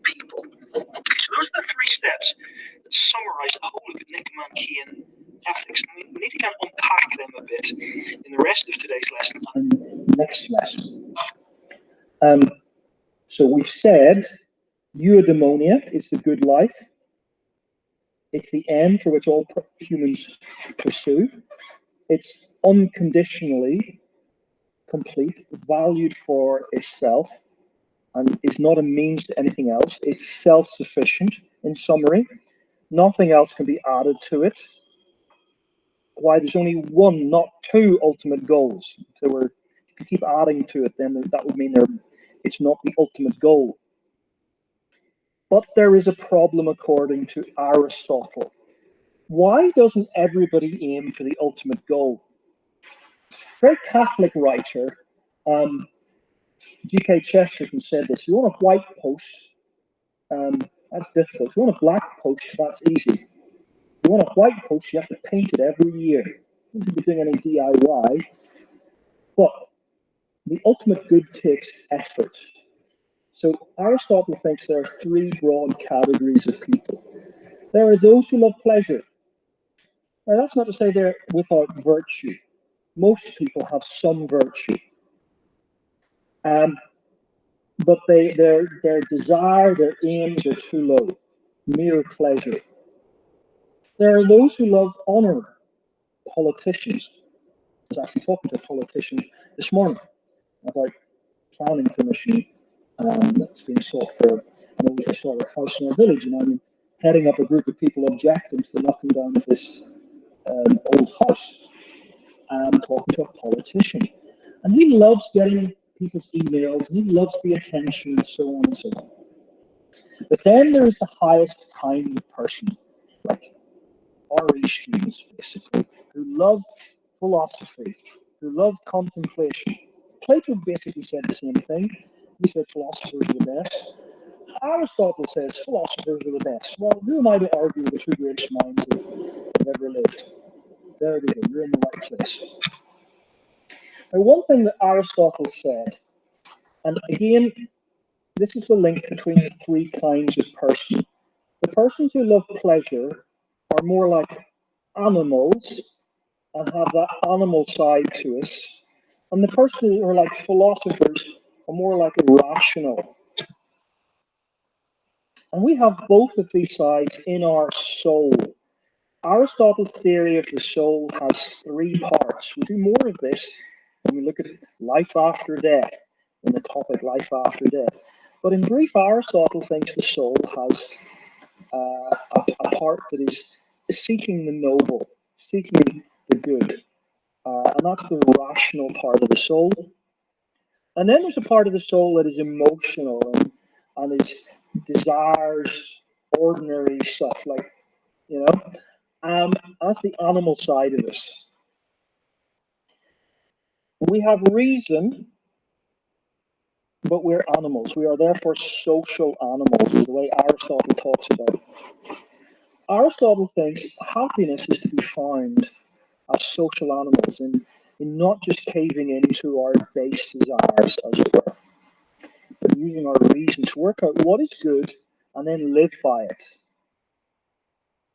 people. Okay, so those are the three steps that summarize the whole of the NICOMACHEAN ethics. And we need to kind of unpack them a bit in the rest of today's lesson and next lesson. So we've said eudaimonia is the good life. It's the end for which all humans pursue. It's unconditionally complete, valued for itself, and is not a means to anything else. It's self-sufficient, in summary. Nothing else can be added to it. Why there's only one, not two, ultimate goals. If you keep adding to it, then that would mean it's not the ultimate goal. But there is a problem according to Aristotle. Why doesn't everybody aim for the ultimate goal? Very Catholic writer, G.K. Chesterton said this: you want a white post, that's difficult. If you want a black post, that's easy. If you want a white post, you have to paint it every year. You don't be doing any DIY. But the ultimate good takes effort. So Aristotle thinks there are three broad categories of people. There are those who love pleasure. Now, that's not to say they're without virtue. Most people have some virtue. But their desire, their aims are too low. Mere pleasure. There are those who love honor. Politicians. I was actually talking to a politician this morning about planning permission that's being sought for an old historic house in our village, and I'm heading up a group of people objecting to the knocking down of this old house. I'm talking to a politician, and he loves getting people's emails, and he loves the attention, and so on and so on. But then there is the highest kind of person, like RE students, basically, who love philosophy, who love contemplation. Plato basically said the same thing. He said philosophers are the best. Aristotle says philosophers are the best. Well, who am I to argue with the two greatest minds that have ever lived? There we go, you're in the right place. Now, one thing that Aristotle said, and again, this is the link between the three kinds of person. The persons who love pleasure are more like animals and have that animal side to us. And the persons who are like philosophers are more like irrational. And we have both of these sides in our soul. Aristotle's theory of the soul has three parts. We do more of this when we look at life after death, in the topic life after death. But in brief, Aristotle thinks the soul has a part that is seeking the noble, seeking the good. And that's the rational part of the soul. And then there's a part of the soul that is emotional and is desires ordinary stuff, like, you know, that's the animal side of us. We have reason, but we're animals. We are therefore social animals, is the way Aristotle talks about it. Aristotle thinks happiness is to be found as social animals in not just caving into our base desires, as it were, but using our reason to work out what is good and then live by it.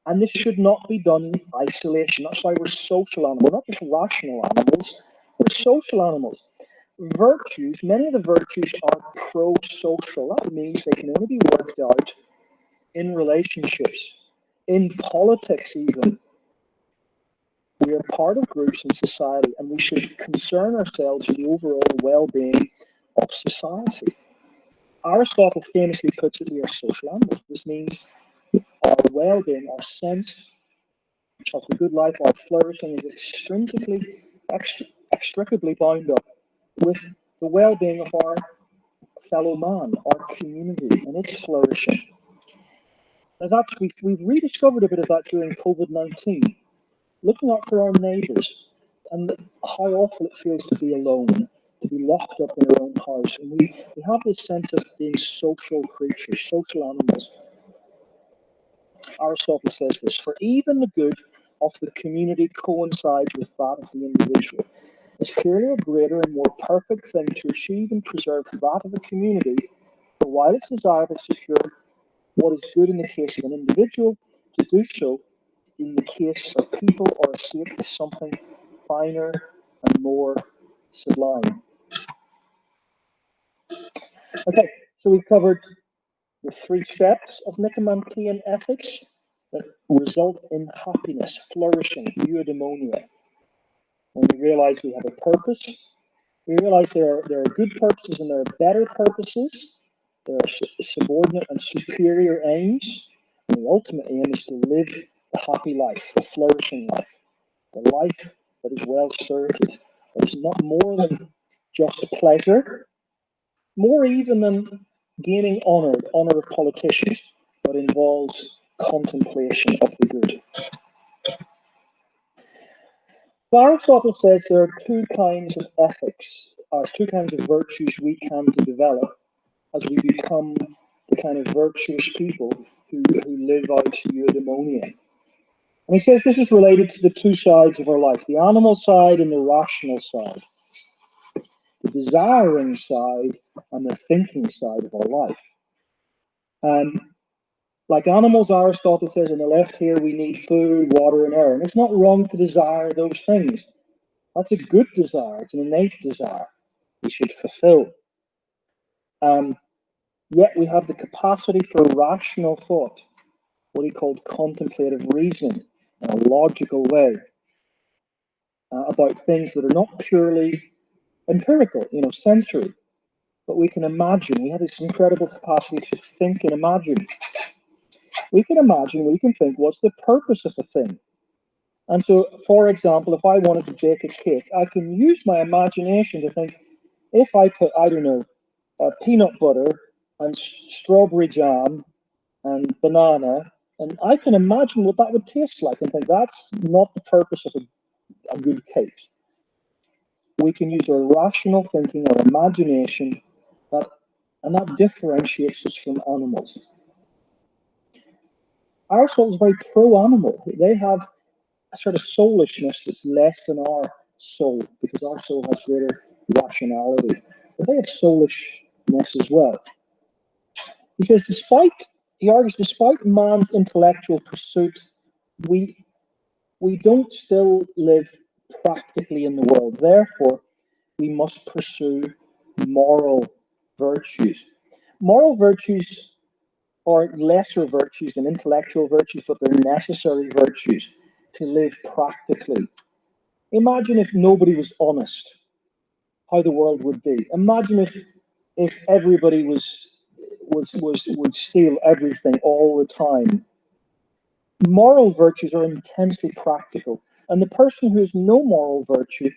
And this should not be done in isolation. That's why we're social animals. We're not just rational animals, we're social animals. Virtues, many of the virtues are pro-social. That means they can only be worked out in relationships, in politics even. We are part of groups in society, and we should concern ourselves with the overall well-being of society. Aristotle famously puts it, we are social animals. This means our well-being, our sense of the good life, our flourishing is extrinsically, extricably bound up with the well-being of our fellow man, our community, and its flourishing. Now that's, we've rediscovered a bit of that during COVID-19, looking out for our neighbours, and how awful it feels to be alone, to be locked up in our own house. And we have this sense of being social creatures, social animals. Aristotle says this, for even the good of the community coincides with that of the individual. It's clearly a greater and more perfect thing to achieve and preserve that of a community, for while it's desirable to secure what is good in the case of an individual, to do so in the case of people or a state is something finer and more sublime. Okay, so we've covered the three steps of Nicomachean ethics that result in happiness, flourishing, eudaimonia. When we realize we have a purpose, we realize there are good purposes and there are better purposes. There are subordinate and superior aims. And the ultimate aim is to live the happy life, the flourishing life, the life that is well spirited. It's not more than just pleasure, more even than gaining honour of politicians, but involves contemplation of the good. Aristotle says there are two kinds of ethics, or two kinds of virtues we can develop as we become the kind of virtuous people who live out eudaimonia. And he says this is related to the two sides of our life, the animal side and the rational side, the desiring side and the thinking side of our life. Like animals, Aristotle says on the left here, we need food, water, and air. And it's not wrong to desire those things. That's a good desire. It's an innate desire we should fulfill. Yet we have the capacity for rational thought, what he called contemplative reasoning, in a logical way, about things that are not purely empirical, sensory, but we can imagine. We have this incredible capacity to think and imagine. We can imagine, we can think, what's the purpose of a thing? And so, for example, if I wanted to bake a cake, I can use my imagination to think, if I put, I don't know, peanut butter and strawberry jam and banana And I can imagine what that would taste like and think that's not the purpose of a good cake. We can use our rational thinking, our imagination, and that differentiates us from animals. Aristotle is very pro-animal. They have a sort of soulishness that's less than our soul, because our soul has greater rationality. But they have soulishness as well. He says, he argues, despite man's intellectual pursuit, we don't still live practically in the world. Therefore, we must pursue moral virtues. Moral virtues are lesser virtues than intellectual virtues, but they're necessary virtues to live practically. Imagine if nobody was honest, how the world would be. Imagine if everybody would steal everything all the time. Moral virtues are intensely practical, and the person who has no moral virtue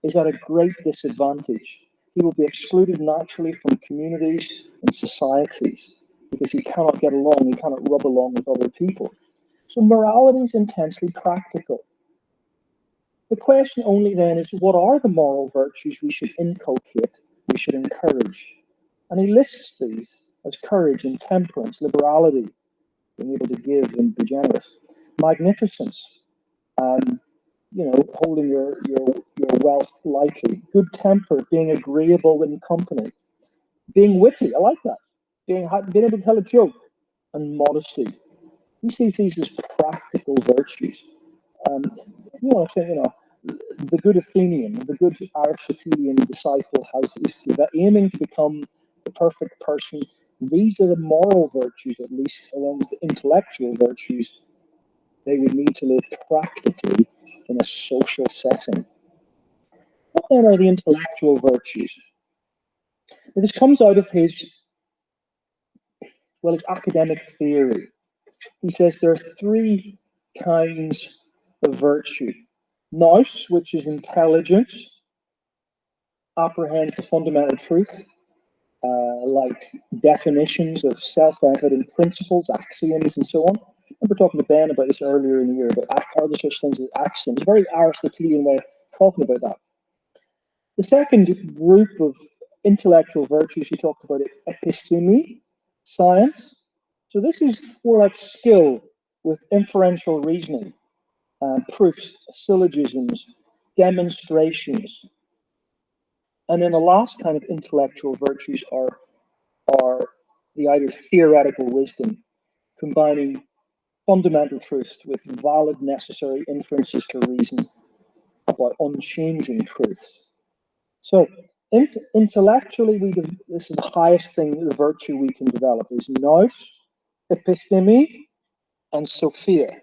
is at a great disadvantage. He will be excluded naturally from communities and societies because he cannot get along, he cannot rub along with other people. So morality is intensely practical. The question only then is, what are the moral virtues we should inculcate, we should encourage? And he lists these as courage and temperance, liberality, being able to give and be generous, magnificence, holding your wealth lightly, good temper, being agreeable in company, being witty, I like that, being able to tell a joke, and modesty. He sees these as practical virtues. The good Athenian, the good Aristotelian disciple is aiming to become the perfect person. These are the moral virtues, at least, along with the intellectual virtues, they would need to live practically in a social setting. What then are the intellectual virtues? Now, this comes out of his academic theory. He says there are three kinds of virtue. Nous, which is intelligence, apprehends the fundamental truth, like definitions of self-evident principles, axioms, and so on. I remember talking to Ben about this earlier in the year, about are there such things as axioms? A very Aristotelian way of talking about that. The second group of intellectual virtues he talked about, episteme, science. So this is more like skill with inferential reasoning, proofs, syllogisms, demonstrations. And then the last kind of intellectual virtues are the either theoretical wisdom, combining fundamental truths with valid necessary inferences to reason about unchanging truths. So intellectually, this is the highest thing, the virtue we can develop is nous, episteme, and sophia.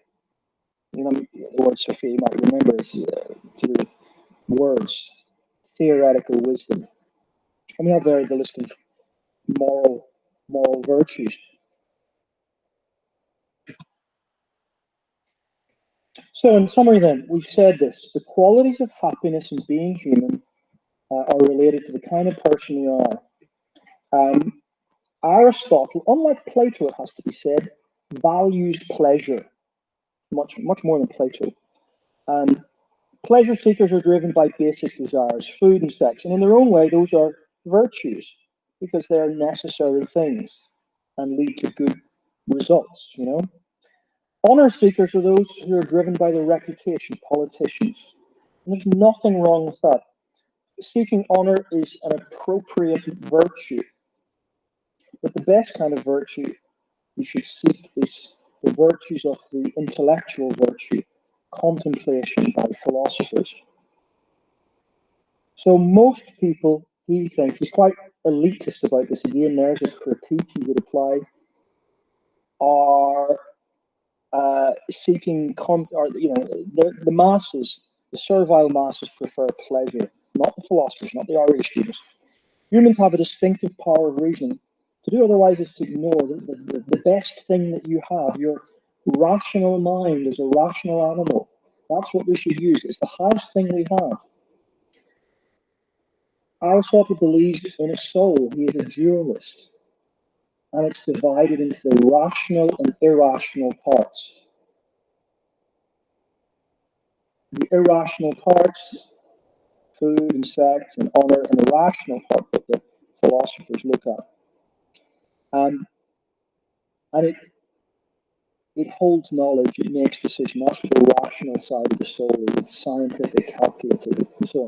The word sophia you might remember is to do with words, theoretical wisdom. And we have there the list of moral virtues. So in summary then, we've said this: the qualities of happiness and being human are related to the kind of person we are. Aristotle, unlike Plato, it has to be said, values pleasure much more than Plato. Pleasure seekers are driven by basic desires, food and sex, and in their own way, those are virtues because they are necessary things and lead to good results. Honor seekers are those who are driven by their reputation, politicians. And there's nothing wrong with that. Seeking honor is an appropriate virtue. But the best kind of virtue you should seek is the virtues of the intellectual virtue, contemplation by philosophers. So most people, he thinks, he's quite elitist about this. Again, there's a critique he would apply, are seeking, the masses, the servile masses prefer pleasure, not the philosophers, not the RA students. Humans have a distinctive power of reasoning. To do otherwise is to ignore the best thing that you have. Your rational mind is a rational animal. That's what we should use. It's the highest thing we have. Aristotle believes in a soul. He is a dualist. and it's divided into the rational and irrational parts. The irrational parts, food and sex and honor, and the rational part that the philosophers look at. And it holds knowledge, it makes decisions. That's the rational side of the soul. It's scientific, calculated, and so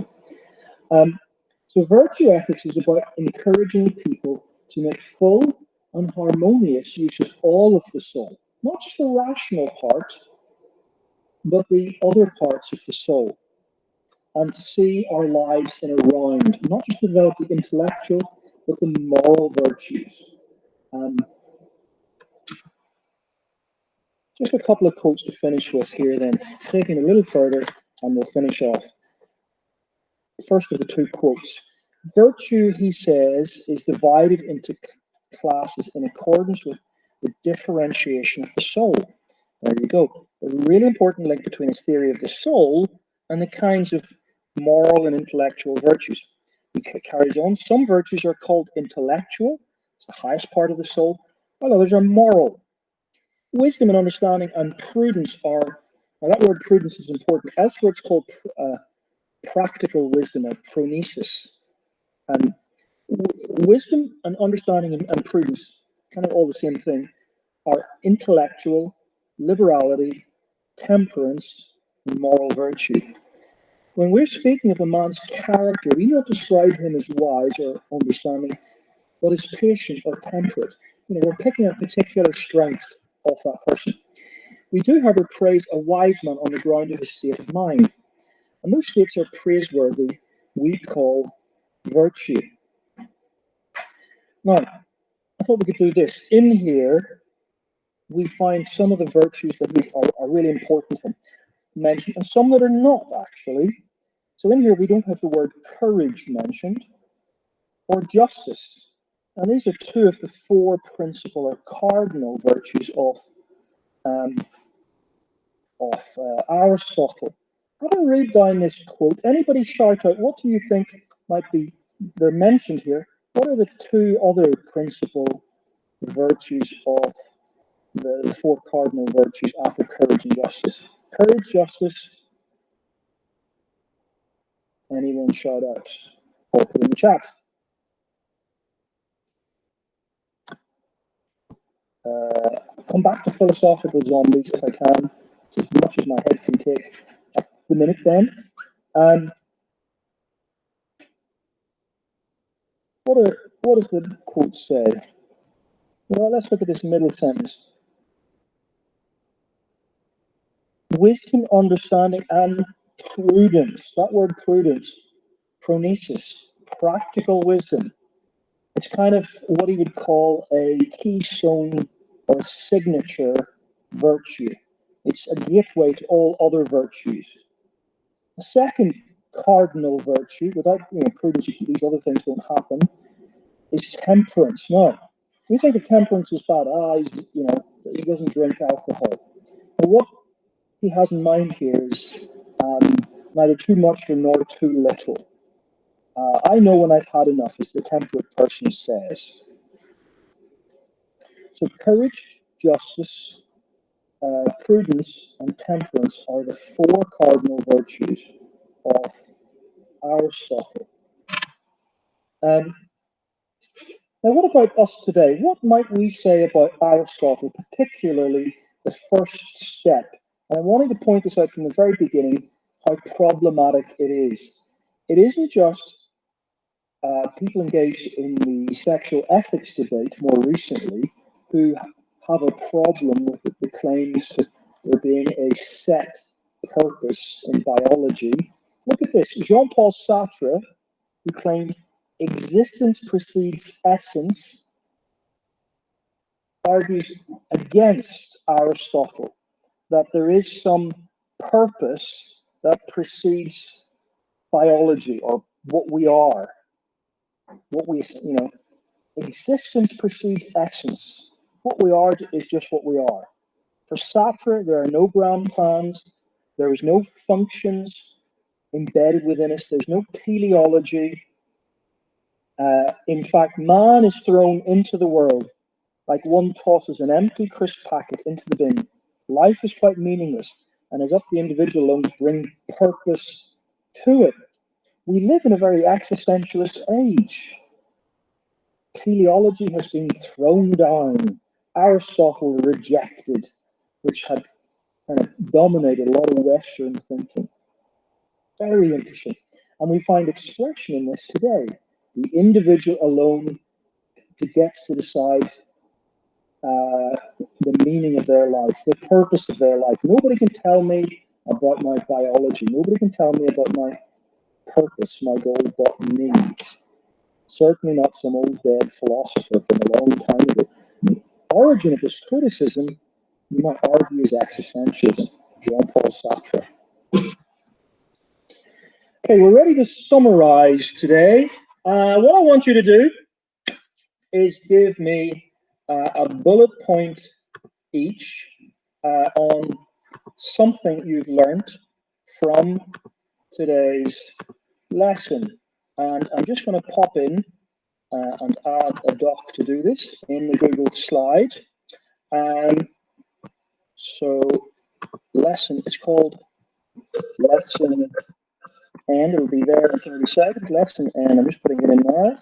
on. So virtue ethics is about encouraging people to make full and harmonious use of all of the soul, not just the rational part, but the other parts of the soul, and to see our lives in a round, not just develop the intellectual, but the moral virtues. Just a couple of quotes to finish with here then, taking a little further, and we'll finish off. First of the two quotes. Virtue, he says, is divided into classes in accordance with the differentiation of the soul. There you go. A really important link between his theory of the soul and the kinds of moral and intellectual virtues. He carries on. Some virtues are called intellectual, it's the highest part of the soul, while others are moral. Wisdom and understanding and prudence are, now that word prudence is important. Elsewhere it's called practical wisdom or pronesis. And wisdom and understanding and prudence, kind of all the same thing, are intellectual, liberality, temperance, and moral virtue. When we're speaking of a man's character, we don't describe him as wise or understanding, but as patient or temperate. We're picking up particular strengths of that person. We do, however, praise a wise man on the ground of his state of mind. And those states are praiseworthy, we call virtue. Now, I thought we could do this. In here, we find some of the virtues that are really important to mention, and some that are not, actually. So in here, we don't have the word courage mentioned, or justice. And these are two of the four principal or cardinal virtues of Aristotle. I'm going to read down this quote. Anybody shout out, what do you think might be, they're mentioned here, what are the two other principal virtues of the four cardinal virtues after courage and justice? Courage, justice, anyone shout out? Or put in the chat. Come back to philosophical zombies if I can, as much as my head can take at the minute then. What does the quote say? Well, let's look at this middle sentence. Wisdom, understanding, and prudence. That word prudence, pronesis, practical wisdom. It's kind of what he would call a keystone or signature virtue. It's a gateway to all other virtues. The second cardinal virtue, without prudence, these other things don't happen, is temperance. Now, we think of temperance as bad. He doesn't drink alcohol. But what he has in mind here is neither too much nor too little. I know when I've had enough, as the temperate person says. So courage, justice, prudence, and temperance are the four cardinal virtues of Aristotle. Now, what about us today? What might we say about Aristotle, particularly the first step? And I wanted to point this out from the very beginning, how problematic it is. It isn't just people engaged in the sexual ethics debate more recently who have a problem with the claims to there being a set purpose in biology. Look at this. Jean-Paul Sartre, who claimed existence precedes essence, argues against Aristotle, that there is some purpose that precedes biology or what we are. Existence precedes essence. What we are is just what we are. For Sartre, there are no ground plans, there is no functions embedded within us, there's no teleology. In fact, man is thrown into the world like one tosses an empty crisp packet into the bin. Life is quite meaningless, and it's up to the individual alone to bring purpose to it. We live in a very existentialist age. Teleology has been thrown down. Aristotle rejected, which had kind of dominated a lot of Western thinking. Very interesting. And we find expression in this today. The individual alone gets to decide the meaning of their life, the purpose of their life. Nobody can tell me about my biology. Nobody can tell me about my purpose, my goal, but me. Certainly not some old dead philosopher from a long time ago. The origin of this criticism, you might argue, is existentialism. Jean-Paul Sartre. Okay, we're ready to summarize today. What I want you to do is give me a bullet point each on something you've learned from today's lesson. And I'm just going to pop in and add a doc to do this in the Google Slides. So lesson, it's called lesson N. It'll be there in 30 seconds. Lesson N. I'm just putting it in now.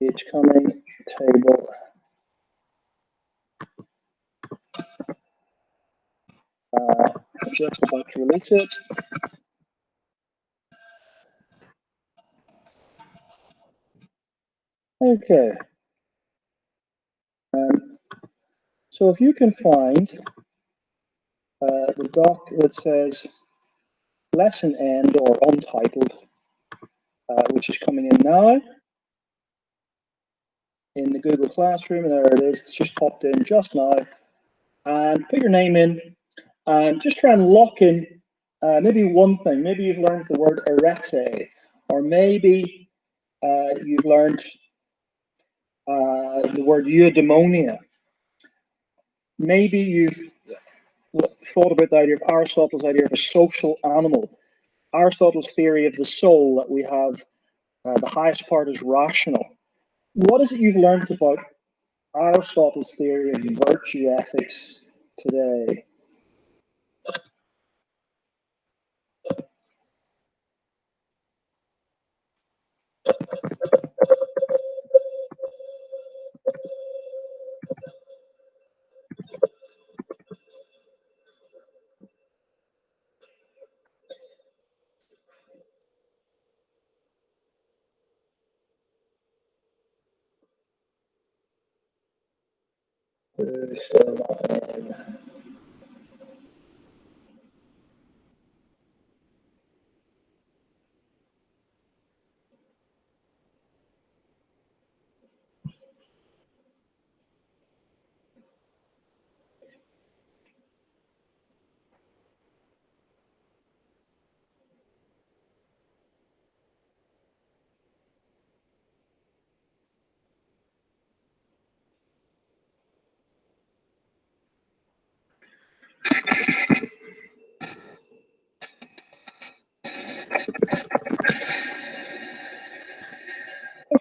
It's coming table. Just about to release it. Okay. So if you can find the doc that says lesson end or untitled, which is coming in now in the Google Classroom, and there it is. It's just popped in just now. And put your name in and just try and lock in maybe one thing. Maybe you've learned the word arete, or maybe you've learned the word eudaimonia. Maybe you've thought about the idea of Aristotle's idea of a social animal. Aristotle's theory of the soul, that we have the highest part is rational. What is it you've learned about Aristotle's theory of virtue ethics today?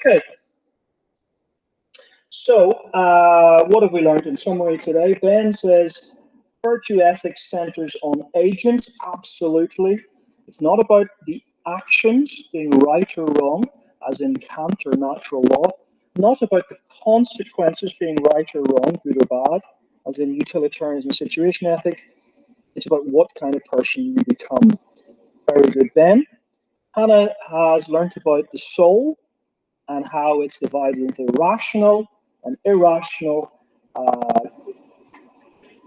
Okay. So, what have we learned in summary today? Ben says virtue ethics centers on agents. Absolutely. It's not about the actions being right or wrong, as in Kant or natural law. Not about the consequences being right or wrong, good or bad, as in utilitarianism and situation ethic. It's about what kind of person you become. Very good, Ben. Hannah has learnt about the soul and how it's divided into rational and irrational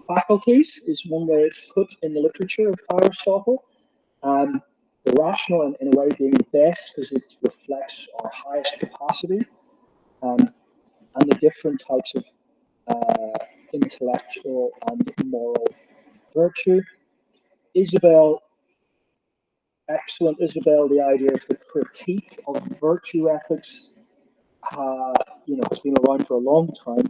faculties, is one way it's put in the literature of Aristotle. The rational, in a way, being the best because it reflects our highest capacity, and the different types of intellectual and moral virtue. Isabel, excellent Isabel, the idea of the critique of virtue ethics, has been around for a long time,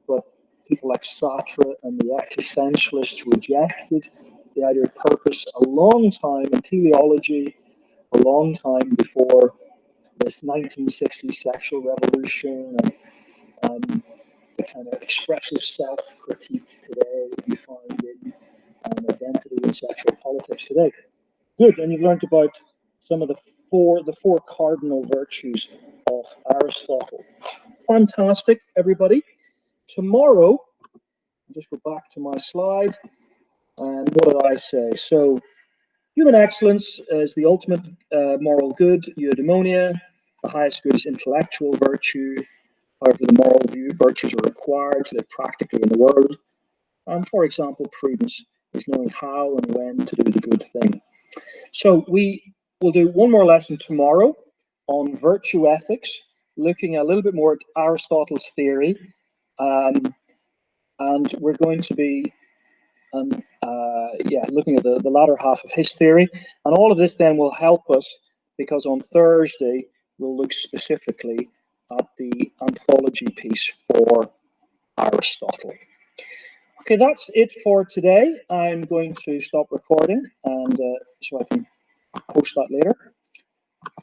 but people like Sartre and the existentialists rejected the idea of purpose a long time, and teleology a long time before this 1960s sexual revolution and the kind of expressive self-critique today that you find in identity and sexual politics today. Good, and you've learned about some of the four cardinal virtues of Aristotle. Fantastic, everybody. Tomorrow, I'll just go back to my slide. And what did I say? So, human excellence is the ultimate moral good, eudaimonia. The highest good is intellectual virtue. However, the moral virtues are required to live practically in the world. And for example, prudence is knowing how and when to do the good thing. So we will do one more lesson tomorrow on virtue ethics, looking a little bit more at Aristotle's theory. And we're going to be looking at the latter half of his theory. And all of this then will help us, because on Thursday, we'll look specifically at the anthology piece for Aristotle. Okay, that's it for today. I'm going to stop recording and so I can post that later.